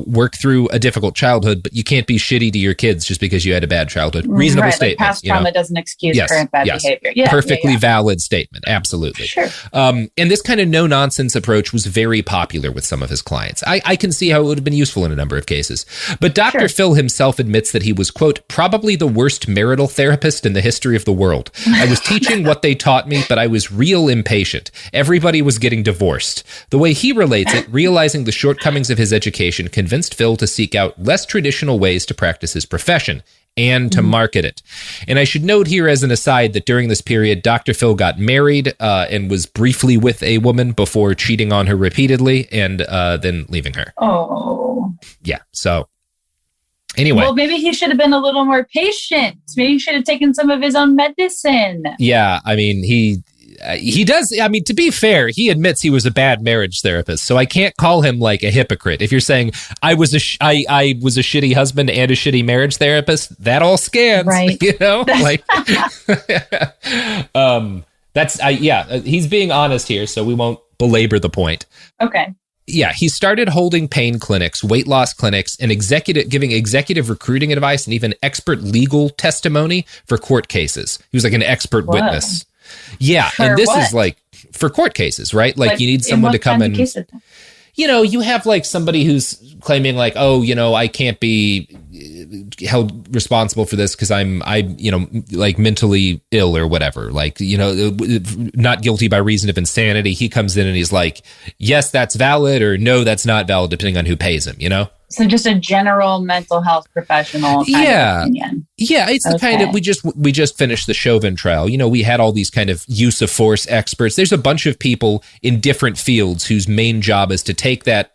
work through a difficult childhood, but you can't be shitty to your kids just because you had a bad childhood. Reasonable statement. Like past trauma doesn't excuse current bad behavior. Yeah, perfectly valid statement. Absolutely. Sure. And this kind of no-nonsense approach was very popular with some of his clients. I can see how it would have been useful in a number of cases. But Dr. Phil himself admits that he was, quote, probably the worst marital therapist in the history of the world. I was teaching what they taught me, but I was real impatient. Everybody was getting divorced. The way he relates it, realizing the shortcomings of his education convinced Phil to seek out less traditional ways to practice his profession and to market it. And I should note here as an aside that during this period, Dr. Phil got married and was briefly with a woman before cheating on her repeatedly and then leaving her. Oh. Yeah. So anyway. Well, maybe he should have been a little more patient. Maybe he should have taken some of his own medicine. Yeah. I mean, he does. I mean, to be fair, he admits he was a bad marriage therapist, so I can't call him like a hypocrite. If you're saying I was a shitty husband and a shitty marriage therapist, that all scans, right? He's being honest here, so we won't belabor the point. Okay. Yeah, he started holding pain clinics, weight loss clinics, and giving executive recruiting advice and even expert legal testimony for court cases. He was like an expert witness. Yeah, and this is like for court cases, right? Like you need someone to come in. You have like somebody who's claiming like, oh, I can't be held responsible for this because I'm like mentally ill or whatever. Like, not guilty by reason of insanity. He comes in and he's like, yes, that's valid, or no, that's not valid, depending on who pays him, So just a general mental health professional kind of opinion. Yeah, it's the kind of, we just finished the Chauvin trial. We had all these kind of use of force experts. There's a bunch of people in different fields whose main job is to take that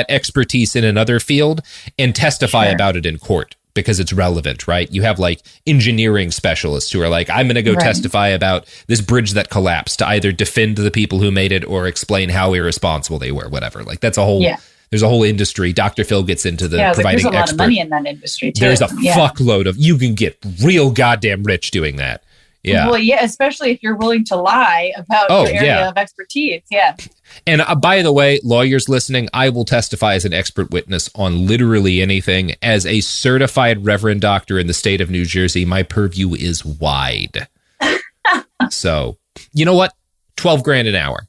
expertise in another field and testify about it in court because it's relevant, right? You have like engineering specialists who are like, I'm going to go testify about this bridge that collapsed to either defend the people who made it or explain how irresponsible they were, whatever. Like that's a whole... Yeah. There's a whole industry. Dr. Phil gets into the providing there's a lot of money in that industry, too. There's a fuckload of... You can get real goddamn rich doing that. Yeah. Well, yeah, especially if you're willing to lie about your area of expertise. Yeah. And by the way, lawyers listening, I will testify as an expert witness on literally anything. As a certified reverend doctor in the state of New Jersey, my purview is wide. So, you know what? $12,000 an hour.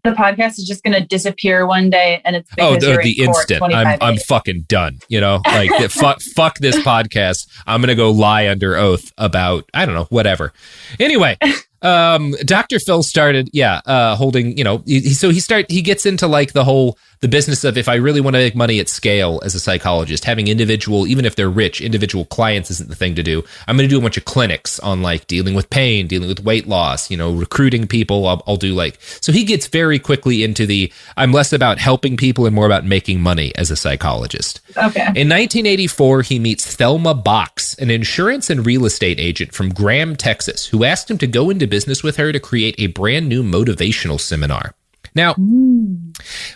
The podcast is just going to disappear one day, and it's because you're the in court instant. I'm fucking done. Like fuck this podcast. I'm going to go lie under oath about I don't know whatever. Anyway, Dr. Phil started holding. He gets into like the business of if I really want to make money at scale as a psychologist, having individual, even if they're rich, individual clients isn't the thing to do. I'm going to do a bunch of clinics on like dealing with pain, dealing with weight loss, recruiting people. I'll do so he gets very quickly into I'm less about helping people and more about making money as a psychologist. Okay. In 1984, he meets Thelma Box, an insurance and real estate agent from Graham, Texas, who asked him to go into business with her to create a brand new motivational seminar. Now,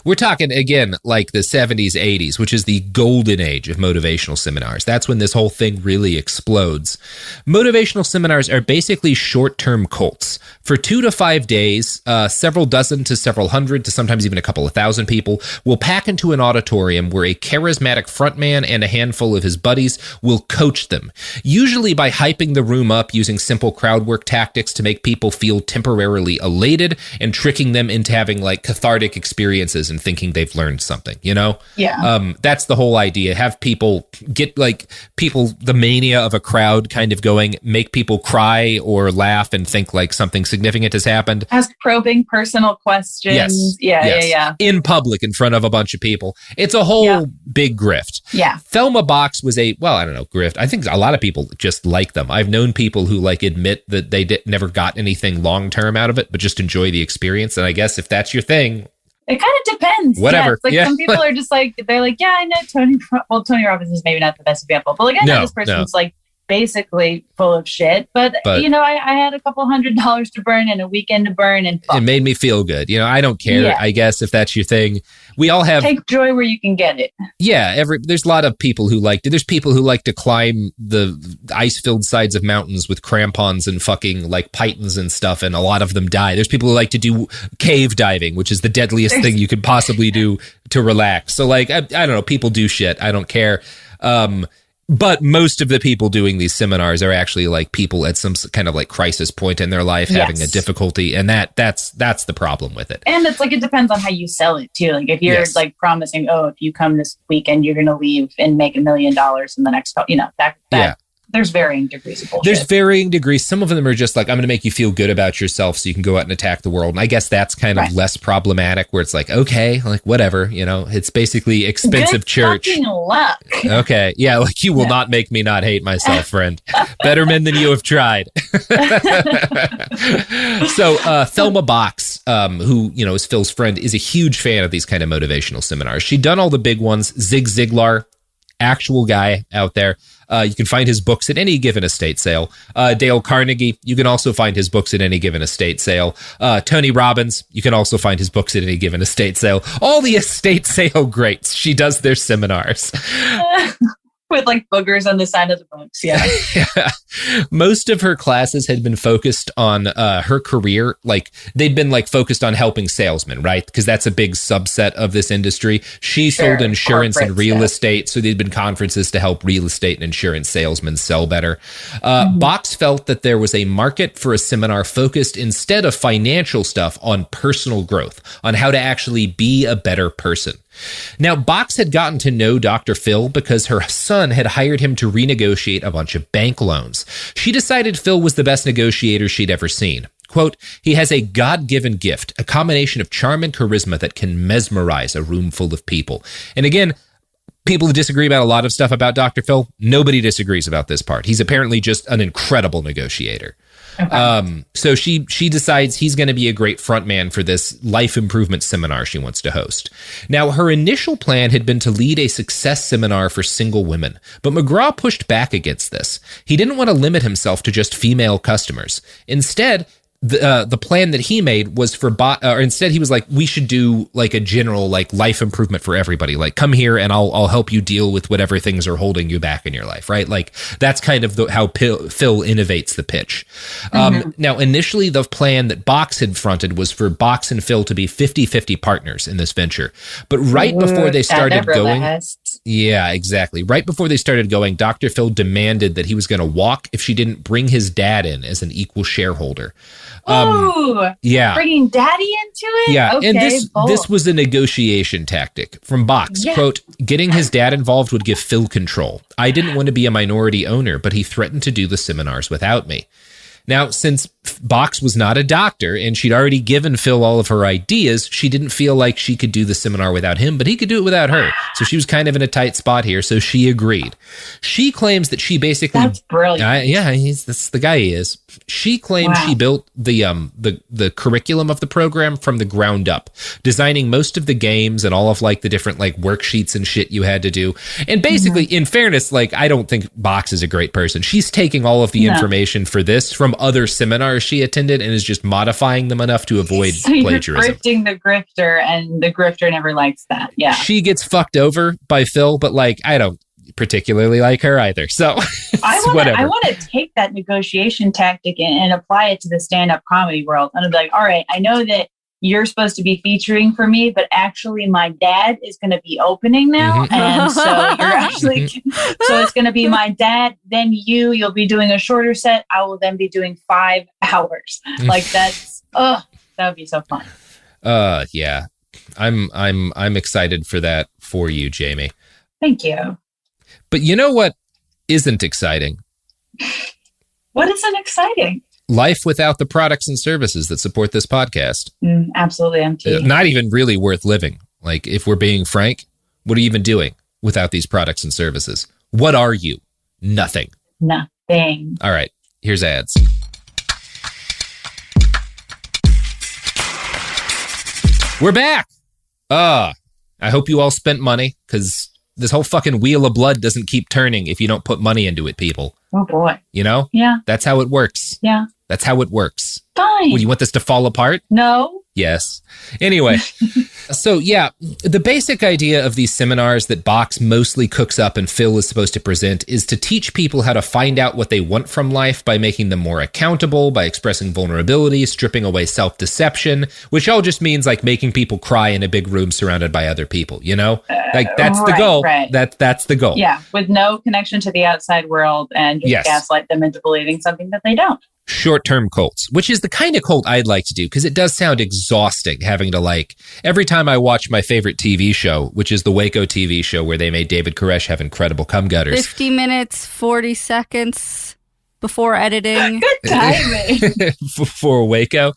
we're talking, again, like the 70s, 80s, which is the golden age of motivational seminars. That's when this whole thing really explodes. Motivational seminars are basically short-term cults. For 2 to 5 days, several dozen to several hundred to sometimes even a couple of thousand people will pack into an auditorium where a charismatic frontman and a handful of his buddies will coach them, usually by hyping the room up using simple crowd work tactics to make people feel temporarily elated and tricking them into having like cathartic experiences and thinking they've learned something, Yeah. That's the whole idea. Have people get the mania of a crowd kind of going, make people cry or laugh and think like something significant has happened. Ask probing personal questions. Yes. Yeah. In public in front of a bunch of people. It's a whole big grift. Yeah. Thelma Box was grift. I think a lot of people just like them. I've known people who like admit that they never got anything long-term out of it, but just enjoy the experience. And I guess if that's your thing, it kind of depends. Whatever. Yeah, some people are just like, they're like, yeah, I know Tony. Well, Tony Robbins is maybe not the best example, but like I know this person's like basically full of shit. But you know, I had a couple $100 to burn and a weekend to burn, and it made me feel good. You know, I don't care. Yeah. I guess if that's your thing, we all have take joy where you can get it. Yeah, there's a lot of people who there's people who like to climb the ice-filled sides of mountains with crampons and fucking like pythons and stuff, and a lot of them die. There's people who like to do cave diving, which is the deadliest thing you could possibly do to relax. So like I don't know, people do shit. I don't care. But most of the people doing these seminars are actually like people at some kind of like crisis point in their life, having a difficulty, and that's the problem with it. And it's like, it depends on how you sell it too. Like if you're like promising, oh, if you come this weekend, you're going to leave and make $1 million in the next, you know, that there's varying degrees of bullshit. There's varying degrees. Some of them are just like, I'm going to make you feel good about yourself so you can go out and attack the world. And I guess that's kind of less problematic, where it's like, okay, like whatever, you know, it's basically expensive good church. Fucking luck. Okay. Yeah. Like you will not make me not hate myself, friend. Better men than you have tried. So Thelma Box, who, you know, is Phil's friend, is a huge fan of these kind of motivational seminars. She'd done all the big ones. Zig Ziglar, actual guy out there. You can find his books at any given estate sale. Dale Carnegie, you can also find his books at any given estate sale. Tony Robbins, you can also find his books at any given estate sale. All the estate sale greats, she does their seminars. With like boogers on the side of the books, yeah. Most of her classes had been focused on her career. Like they'd been like focused on helping salesmen, right? Because that's a big subset of this industry. She sold insurance and real estate, so there'd been conferences to help real estate and insurance salesmen sell better. Box felt that there was a market for a seminar focused, instead of financial stuff, on personal growth, on how to actually be a better person. Now, Box had gotten to know Dr. Phil because her son had hired him to renegotiate a bunch of bank loans. She decided Phil was the best negotiator she'd ever seen. Quote, he has a God-given gift, a combination of charm and charisma that can mesmerize a room full of people. And again, people who disagree about a lot of stuff about Dr. Phil, nobody disagrees about this part. He's apparently just an incredible negotiator. Okay. So she decides he's going to be a great front man for this life improvement seminar she wants to host. Now, her initial plan had been to lead a success seminar for single women, but McGraw pushed back against this. He didn't want to limit himself to just female customers. Instead, the plan that he made was for instead he was like, we should do like a general like life improvement for everybody. Like, come here and I'll help you deal with whatever things are holding you back in your life, right? Like that's kind of how Phil innovates the pitch. Now, initially the plan that Box had fronted was for Box and Phil to be 50-50 partners in this venture. But right before they started going, yeah, exactly. Right before they started going, Dr. Phil demanded that he was going to walk if she didn't bring his dad in as an equal shareholder. Yeah, bringing daddy into it. Yeah, okay, and this was a negotiation tactic from Box. Yeah. Quote, getting his dad involved would give Phil control. I didn't want to be a minority owner, but he threatened to do the seminars without me. Now, since Box was not a doctor and she'd already given Phil all of her ideas, she didn't feel like she could do the seminar without him, but he could do it without her. So she was kind of in a tight spot here, so she agreed. She claims that she basically... That's brilliant. That's the guy he is. She claims she built the curriculum of the program from the ground up, designing most of the games and all of like the different like worksheets and shit you had to do. And basically, in fairness, like I don't think Box is a great person. She's taking all of the information for this from other seminars she attended and is just modifying them enough to avoid plagiarism. You're grifting the grifter, and the grifter never likes that. Yeah, she gets fucked over by Phil, but like I don't particularly like her either. So I want to take that negotiation tactic and apply it to the stand-up comedy world. And I'm like, all right, I know that you're supposed to be featuring for me, but actually my dad is going to be opening now. And so you're actually, so it's going to be my dad, then you'll be doing a shorter set. I will then be doing 5 hours. Like that would be so fun. Yeah. I'm excited for that for you, Jamie. Thank you. But you know what isn't exciting? What isn't exciting? Life without the products and services that support this podcast. Absolutely empty. Not even really worth living. Like, if we're being frank, what are you even doing without these products and services? What are you? Nothing. Nothing. All right, here's ads. We're back. I hope you all spent money, because This whole fucking wheel of blood doesn't keep turning if you don't put money into it, people. Oh, boy. You know? Yeah. That's how it works. Yeah. That's how it works. Fine. Would you want this to fall apart? No. Yes. Anyway, so yeah, the basic idea of these seminars that Box mostly cooks up and Phil is supposed to present is to teach people how to find out what they want from life by making them more accountable, by expressing vulnerability, stripping away self-deception, which all just means like making people cry in a big room surrounded by other people, you know? Like that's the goal. Right. That's the goal. Yeah, with no connection to the outside world and just gaslight them into believing something that they don't. Short-term cults, which is the kind of cult I'd like to do because it does sound exhausting having to like, every time I watch my favorite TV show, which is the Waco TV show where they made David Koresh have incredible cum gutters. 50 minutes, 40 seconds before editing. Good timing. For Waco.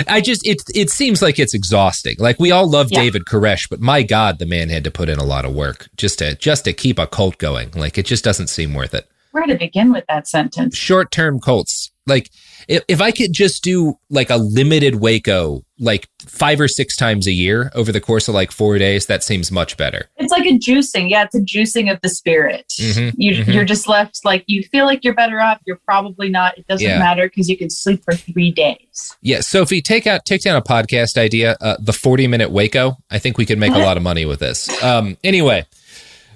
It seems like it's exhausting. Like we all love David Koresh, but my God, the man had to put in a lot of work just to keep a cult going. Like it just doesn't seem worth it. Where to begin with that sentence? Short-term cults. Like if I could just do like a limited Waco, like 5 or 6 times a year over the course of like 4 days, that seems much better. It's like a juicing. Yeah, it's a juicing of the spirit. You're just left like, you feel like you're better off. You're probably not. It doesn't matter because you can sleep for 3 days. Yeah. Sophie, take down a podcast idea, the 40-minute Waco. I think we could make a lot of money with this. Anyway,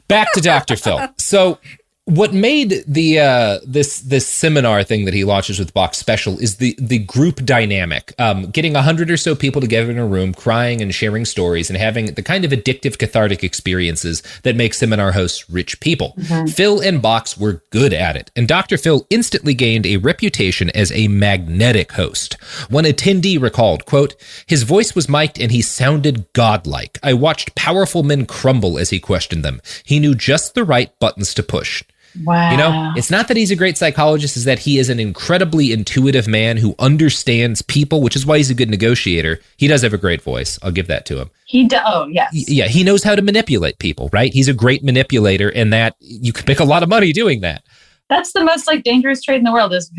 back to Dr. Phil. So what made the this seminar thing that he launches with Box special is the group dynamic. Getting 100 or so people together in a room, crying and sharing stories, and having the kind of addictive, cathartic experiences that make seminar hosts rich people. Phil and Box were good at it, and Dr. Phil instantly gained a reputation as a magnetic host. One attendee recalled, quote, "His voice was mic'd and he sounded godlike. I watched powerful men crumble as he questioned them. He knew just the right buttons to push." Wow. You know, it's not that he's a great psychologist, it's that he is an incredibly intuitive man who understands people, which is why he's a good negotiator. He does have a great voice. I'll give that to him. Oh, yes. Yeah, he knows how to manipulate people, right? He's a great manipulator, and that you can make a lot of money doing that. That's the most like dangerous trade in the world is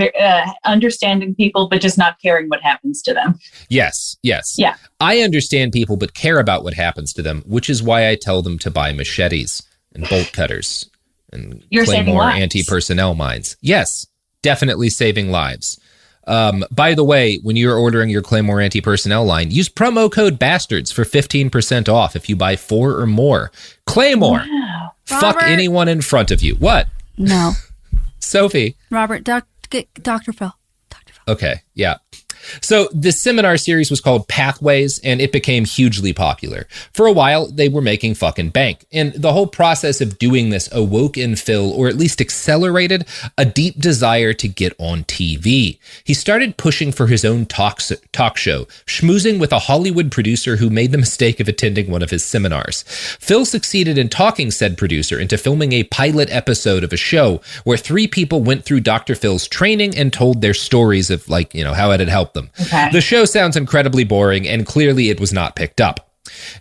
understanding people, but just not caring what happens to them. Yes. Yeah. I understand people, but care about what happens to them, which is why I tell them to buy machetes and bolt cutters. And Claymore anti-personnel mines. Yes, definitely saving lives. By the way, when you're ordering your Claymore anti-personnel line, use promo code BASTARDS for 15% off if you buy 4 or more. Claymore. Wow. Fuck Robert. anyone in front of you. What? No. Sophie. Robert, Dr. Phil. Okay, yeah. So the seminar series was called Pathways, and it became hugely popular. For a while, they were making fucking bank. And the whole process of doing this awoke in Phil, or at least accelerated, a deep desire to get on TV. He started pushing for his own talk show, schmoozing with a Hollywood producer who made the mistake of attending one of his seminars. Phil succeeded in talking said producer into filming a pilot episode of a show where 3 people went through Dr. Phil's training and told their stories of, like, you know, how it had helped them. Okay. The show sounds incredibly boring, and clearly it was not picked up.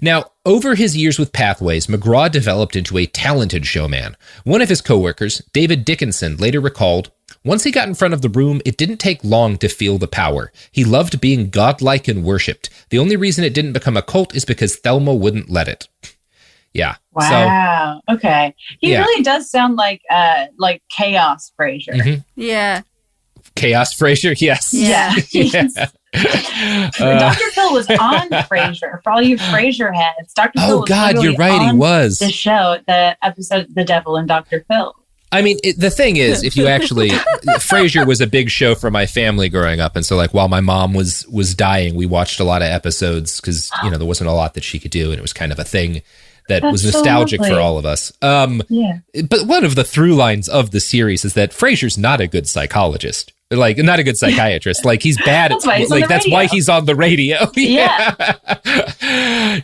Now, over his years with Pathways, McGraw developed into a talented showman. One of his coworkers, David Dickinson, later recalled, "Once he got in front of the room, it didn't take long to feel the power. He loved being godlike and worshipped. The only reason it didn't become a cult is because Thelma wouldn't let it." Yeah. Wow. So, okay. He really does sound like Chaos Frasier. Mm-hmm. Yeah. Chaos Frasier, yes. Yeah. Dr. Phil was on Frasier. For all you Frasier heads, Dr. Phil was God, you're right. He was. The show, the episode, The Devil and Dr. Phil. I mean, the thing is, if you actually, Frasier was a big show for my family growing up. And so, like, while my mom was dying, we watched a lot of episodes because, you know, there wasn't a lot that she could do. And it was kind of a thing that was nostalgic for all of us. But one of the through lines of the series is that Frasier's not a good psychologist. Like, not a good psychiatrist. Like, he's bad. That's why he's on the radio. Yeah.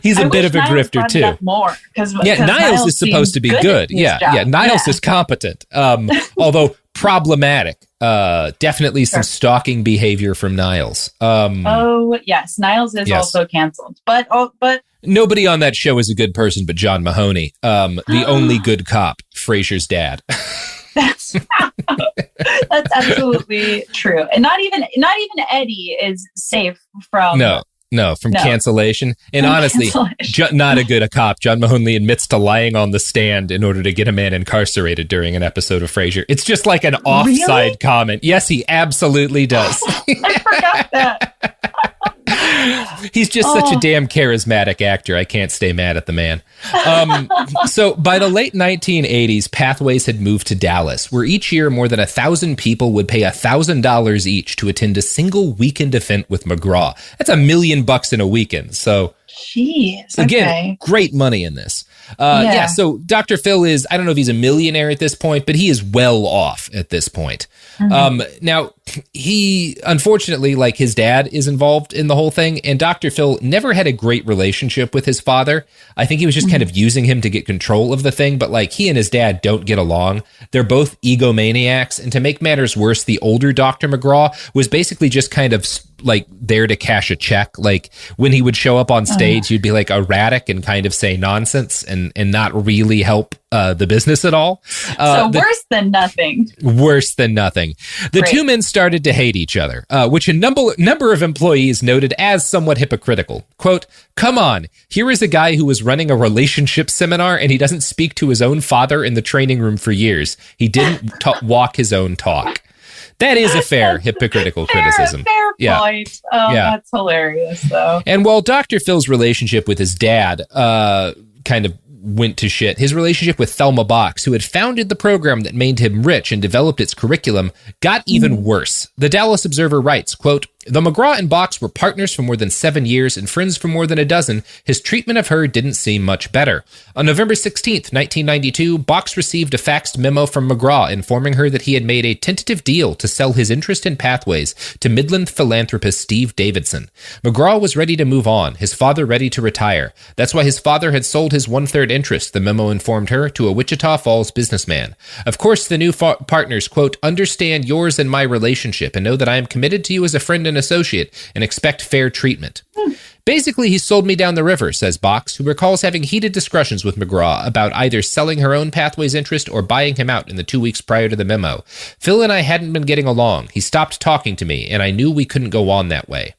He's a bit of a grifter too. More because Niles is supposed to be good. Yeah. Niles is competent. Although problematic. Definitely some stalking behavior from Niles. Yes, Niles is also canceled. But nobody on that show is a good person but John Mahoney, the only good cop, Frasier's dad. That's absolutely true. And not even Eddie is safe from from cancellation. And honestly, not a good cop. John Mahoney admits to lying on the stand in order to get a man incarcerated during an episode of Frasier. It's just like an offside comment. Yes, he absolutely does. I forgot that. He's just such a damn charismatic actor. I can't stay mad at the man. So by the late 1980s, Pathways had moved to Dallas, where each year more than 1,000 people would pay $1,000 each to attend a single weekend event with McGraw. That's $1 million in a weekend. So, jeez, again, great money in this. So Dr. Phil is, I don't know if he's a millionaire at this point, but he is well off at this point. Now, he, unfortunately, like his dad is involved in the whole thing, and Dr. Phil never had a great relationship with his father. I think he was just kind of using him to get control of the thing, but like he and his dad don't get along. They're both egomaniacs, and to make matters worse, the older Dr. McGraw was basically just kind of like there to cash a check. Like when he would show up on stage, he'd be like erratic and kind of say nonsense and not really help the business at all. So worse than nothing. Worse than nothing. The two men started to hate each other, which a number of employees noted as somewhat hypocritical. Quote, "Come on, here is a guy who was running a relationship seminar and he doesn't speak to his own father in the training room for years. He didn't walk his own talk." That is a fair hypocritical criticism. Fair point. That's hilarious, though. And while Dr. Phil's relationship with his dad kind of went to shit, his relationship with Thelma Box, who had founded the program that made him rich and developed its curriculum, got even worse. The Dallas Observer writes, quote, "Though McGraw and Box were partners for more than 7 years and friends for more than a dozen, his treatment of her didn't seem much better. On November 16th, 1992, Box received a faxed memo from McGraw informing her that he had made a tentative deal to sell his interest in Pathways to Midland philanthropist Steve Davidson. McGraw was ready to move on, his father ready to retire. That's why his father had sold his 1/3 interest, the memo informed her, to a Wichita Falls businessman. Of course, the new partners, quote, understand yours and my relationship and know that I am committed to you as a friend and associate and expect fair treatment. Basically, he sold me down the river, says Box, who recalls having heated discussions with McGraw about either selling her own Pathways interest or buying him out in the 2 weeks prior to the memo. Phil and I hadn't been getting along. He stopped talking to me, and I knew we couldn't go on that way.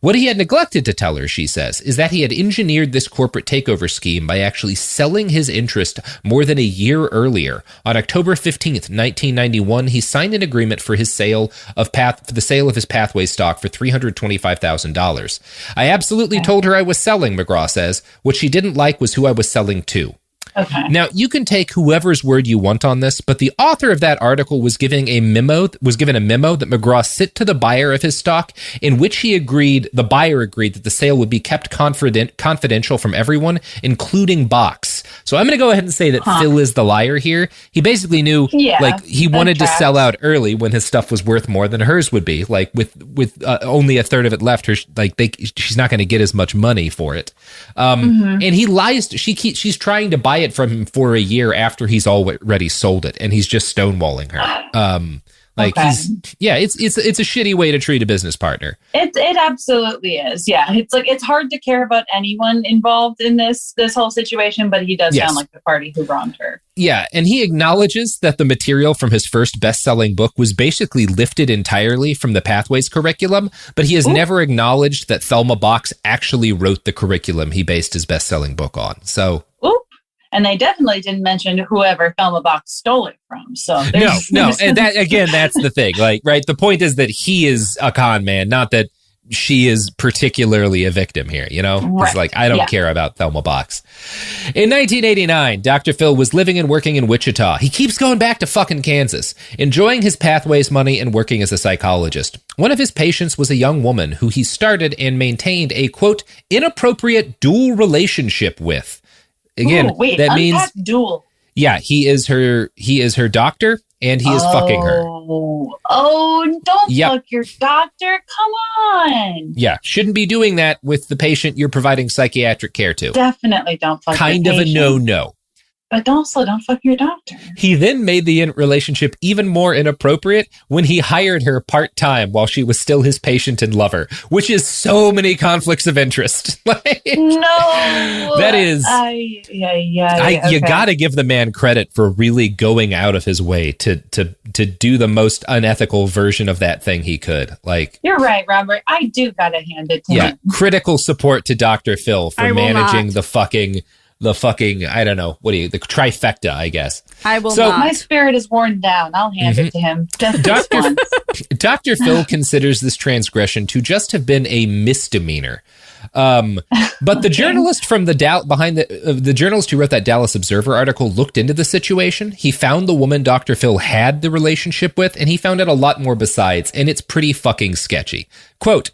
What he had neglected to tell her, she says, is that he had engineered this corporate takeover scheme by actually selling his interest more than a year earlier. On October 15th, 1991, he signed an agreement for his sale of the sale of his Pathways stock for $325,000. I absolutely told her I was selling, McGraw says. What she didn't like was who I was selling to. Okay. Now, you can take whoever's word you want on this, but the author of that article was given a memo that McGraw sent to the buyer of his stock, in which the buyer agreed that the sale would be kept confidential from everyone, including Box. So I'm going to go ahead and say that Phil is the liar here. He basically knew, he wanted to sell out early when his stuff was worth more than hers would be. Like with only a third of it left, she's not going to get as much money for it. And he lies. She's trying to buy it from him for a year after he's already sold it, and he's just stonewalling her. It's a shitty way to treat a business partner. It absolutely is. Yeah, it's hard to care about anyone involved in this whole situation, but he does sound like the party who wronged her. Yeah, and he acknowledges that the material from his first best-selling book was basically lifted entirely from the Pathways curriculum, but he has never acknowledged that Thelma Box actually wrote the curriculum he based his best-selling book on. So. And they definitely didn't mention whoever Thelma Box stole it from. So no, and that again, that's the thing. Like, right, the point is that he is a con man, not that she is particularly a victim here. You know, right. It's like I don't care about Thelma Box. In 1989, Dr. Phil was living and working in Wichita. He keeps going back to fucking Kansas, enjoying his Pathways money and working as a psychologist. One of his patients was a young woman who he started and maintained a quote inappropriate dual relationship with. Again, that means dual. Yeah, he is her doctor and he is fucking her. Oh, don't fuck your doctor. Come on. Yeah, shouldn't be doing that with the patient you're providing psychiatric care to. Definitely don't fuck kind your of patient. a no-no. but also don't fuck your doctor. He then made the relationship even more inappropriate when he hired her part-time while she was still his patient and lover, which is so many conflicts of interest. Like, no, that is. You got to give the man credit for really going out of his way to do the most unethical version of that thing he could. Like, you're right, Robert. I do gotta hand it to him. Critical support to Dr. Phil for managing the fucking, I don't know, the trifecta, I guess. I will not. My spirit is worn down. I'll hand it to him. Dr. Phil considers this transgression to just have been a misdemeanor. But the journalist from the journalist who wrote that Dallas Observer article looked into the situation. He found the woman Dr. Phil had the relationship with, and he found out a lot more besides, and it's pretty fucking sketchy. Quote,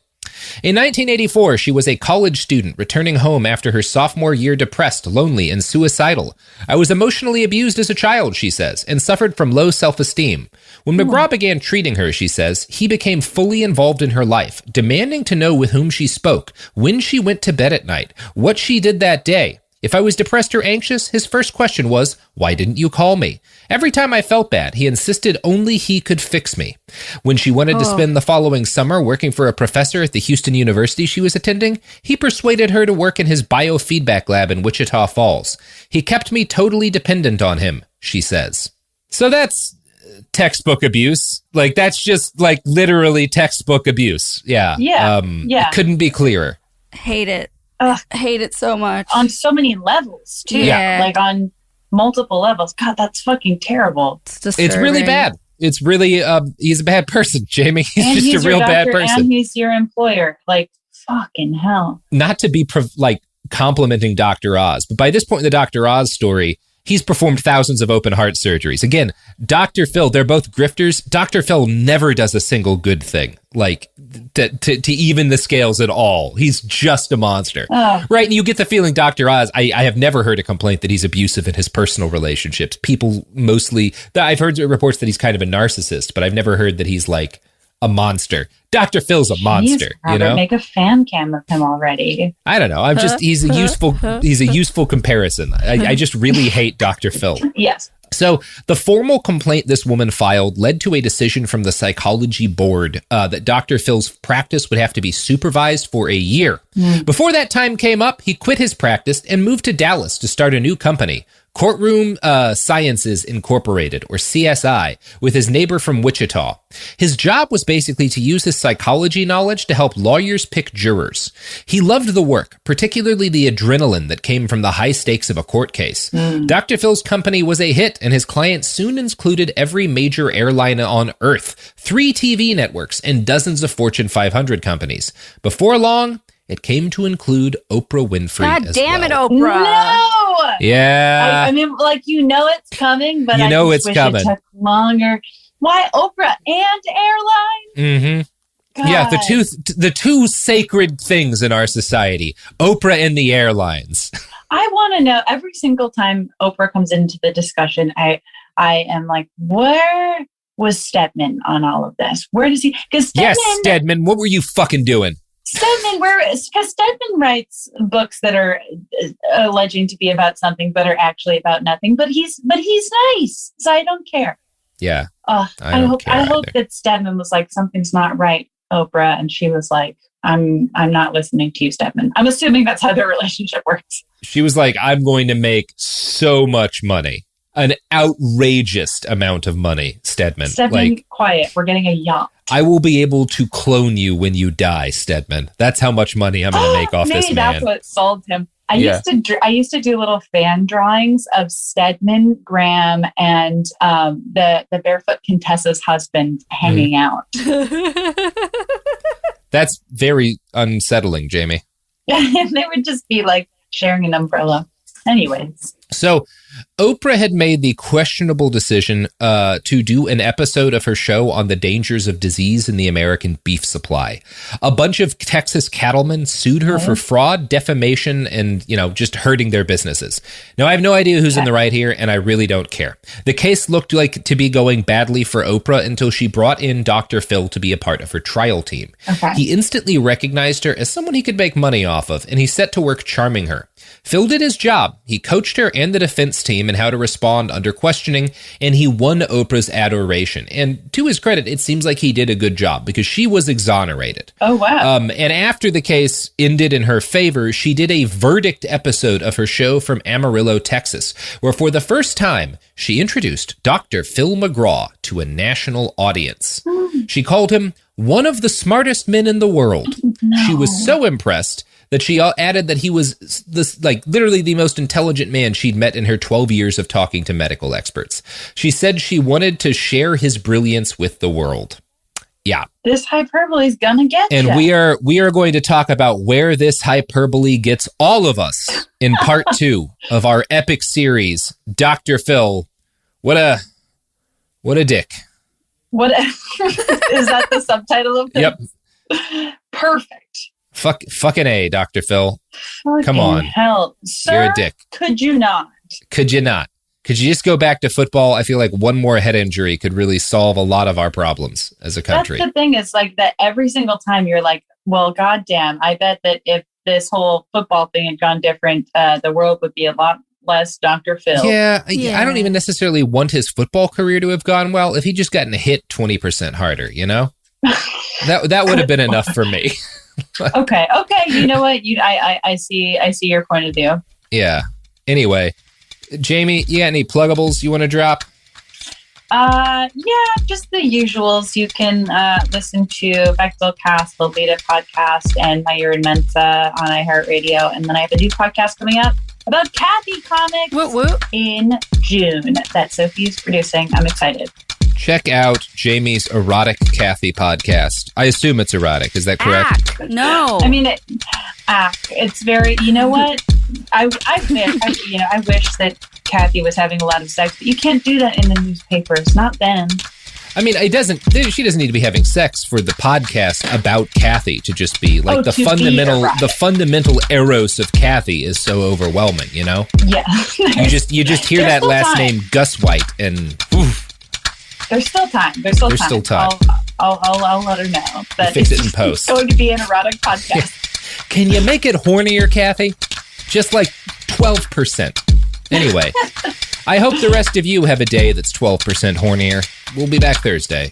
in 1984, she was a college student returning home after her sophomore year depressed, lonely, and suicidal. I was emotionally abused as a child, she says, and suffered from low self-esteem. When McGraw began treating her, she says, he became fully involved in her life, demanding to know with whom she spoke, when she went to bed at night, what she did that day. If I was depressed or anxious, his first question was, why didn't you call me? Every time I felt bad, he insisted only he could fix me. When she wanted to spend the following summer working for a professor at the Houston University she was attending, he persuaded her to work in his biofeedback lab in Wichita Falls. He kept me totally dependent on him, she says. So that's textbook abuse. Like, that's just like literally textbook abuse. Yeah. Couldn't be clearer. Hate it. Hate it so much. On so many levels, too. Yeah. Like on multiple levels. God, that's fucking terrible. It's really bad. It's really, he's a bad person, Jamie. He's just a real bad person. And he's your employer. Like, fucking hell. Not to be complimenting Dr. Oz, but by this point in the Dr. Oz story, he's performed thousands of open heart surgeries. Again, Dr. Phil, they're both grifters. Dr. Phil never does a single good thing, like to even the scales at all. He's just a monster. Right? And you get the feeling Dr. Oz, I have never heard a complaint that he's abusive in his personal relationships. People mostly, I've heard reports that he's kind of a narcissist, but I've never heard that he's like a monster. Dr. Phil's a monster, Robert, you know? Make a fan cam of him already. I don't know. He's a useful comparison. I just really hate Dr. Phil. Yes. So the formal complaint this woman filed led to a decision from the psychology board that Dr. Phil's practice would have to be supervised for a year. Before that time came up, he quit his practice and moved to Dallas to start a new company, Courtroom Sciences Incorporated, or CSI, with his neighbor from Wichita. His job was basically to use his psychology knowledge to help lawyers pick jurors. He loved the work, particularly the adrenaline that came from the high stakes of a court case. Dr. Phil's company was a hit, and his clients soon included every major airline on Earth, 3 TV networks, and dozens of Fortune 500 companies. Before long, it came to include Oprah Winfrey as well. God damn it, Oprah. No! Yeah. I mean, like, it's coming, but I just wish it took longer. Why Oprah and airline? God. Yeah, the two sacred things in our society, Oprah and the airlines. I want to know, every single time Oprah comes into the discussion, I am like, where was Stedman on all of this? Where does he? Yes, Stedman, what were you fucking doing? Stedman, because Stedman writes books that are alleging to be about something but are actually about nothing. But he's nice, so I don't care. Yeah, I hope that Stedman was like, something's not right, Oprah, and she was like, I'm not listening to you, Stedman. I'm assuming that's how their relationship works. She was like, I'm going to make so much money, an outrageous amount of money, Stedman. Stedman, quiet. We're getting a yacht. I will be able to clone you when you die, Stedman. That's how much money I'm going to make off this man. That's what sold him. I used to do little fan drawings of Stedman, Graham, and the Barefoot Contessa's husband hanging out. That's very unsettling, Jamie. And they would just be like sharing an umbrella. Anyways. So Oprah had made the questionable decision to do an episode of her show on the dangers of disease in the American beef supply. A bunch of Texas cattlemen sued her for fraud, defamation, and, just hurting their businesses. Now, I have no idea who's in the right here, and I really don't care. The case looked like to be going badly for Oprah until she brought in Dr. Phil to be a part of her trial team. Okay. He instantly recognized her as someone he could make money off of, and he set to work charming her. Phil did his job. He coached her and the defense team in how to respond under questioning, and he won Oprah's adoration. And to his credit, it seems like he did a good job because she was exonerated. Oh, wow. And after the case ended in her favor, she did a verdict episode of her show from Amarillo, Texas, where for the first time, she introduced Dr. Phil McGraw to a national audience. She called him one of the smartest men in the world. No. She was so impressed that she added that he was literally the most intelligent man she'd met in her 12 years of talking to medical experts. She said she wanted to share his brilliance with the world. Yeah. This hyperbole is gonna get and you. we are going to talk about where this hyperbole gets all of us in part 2 of our epic series, Dr. Phil. What a dick. Is that the subtitle of this? Yep. Perfect. Fucking A, Dr. Phil. Fucking Come on. Hell, sir, you're a dick. Could you not? Could you not? Could you just go back to football? I feel like one more head injury could really solve a lot of our problems as a country. That's the thing is like that every single time you're like, well, goddamn, I bet that if this whole football thing had gone different, the world would be a lot less Dr. Phil. Yeah, I don't even necessarily want his football career to have gone well if he just gotten hit 20% harder, you know? That would have been enough for me. Okay. You know what? I see your point of view. Yeah. Anyway, Jamie, you got any pluggables you want to drop? Yeah, just the usuals. You can listen to Bechtel Cast, the Beta podcast, and My Year in Mensa on iHeartRadio. And then I have a new podcast coming up about Kathy comics in June that Sophie's producing. I'm excited. Check out Jamie's Erotic Kathy podcast. I assume it's erotic. Is that correct? No. I mean, it's very, you know what? I wish that Kathy was having a lot of sex, but you can't do that in the newspapers. Not then. I mean, she doesn't need to be having sex for the podcast about Kathy to just be like the fundamental eros of Kathy is so overwhelming, you know? Yeah. you just hear that last name, Gus White, and oof. There's still time. I'll let her know. But fix it in post. It's going to be an erotic podcast. Can you make it hornier, Kathy? Just like 12%. Anyway, I hope the rest of you have a day that's 12% hornier. We'll be back Thursday.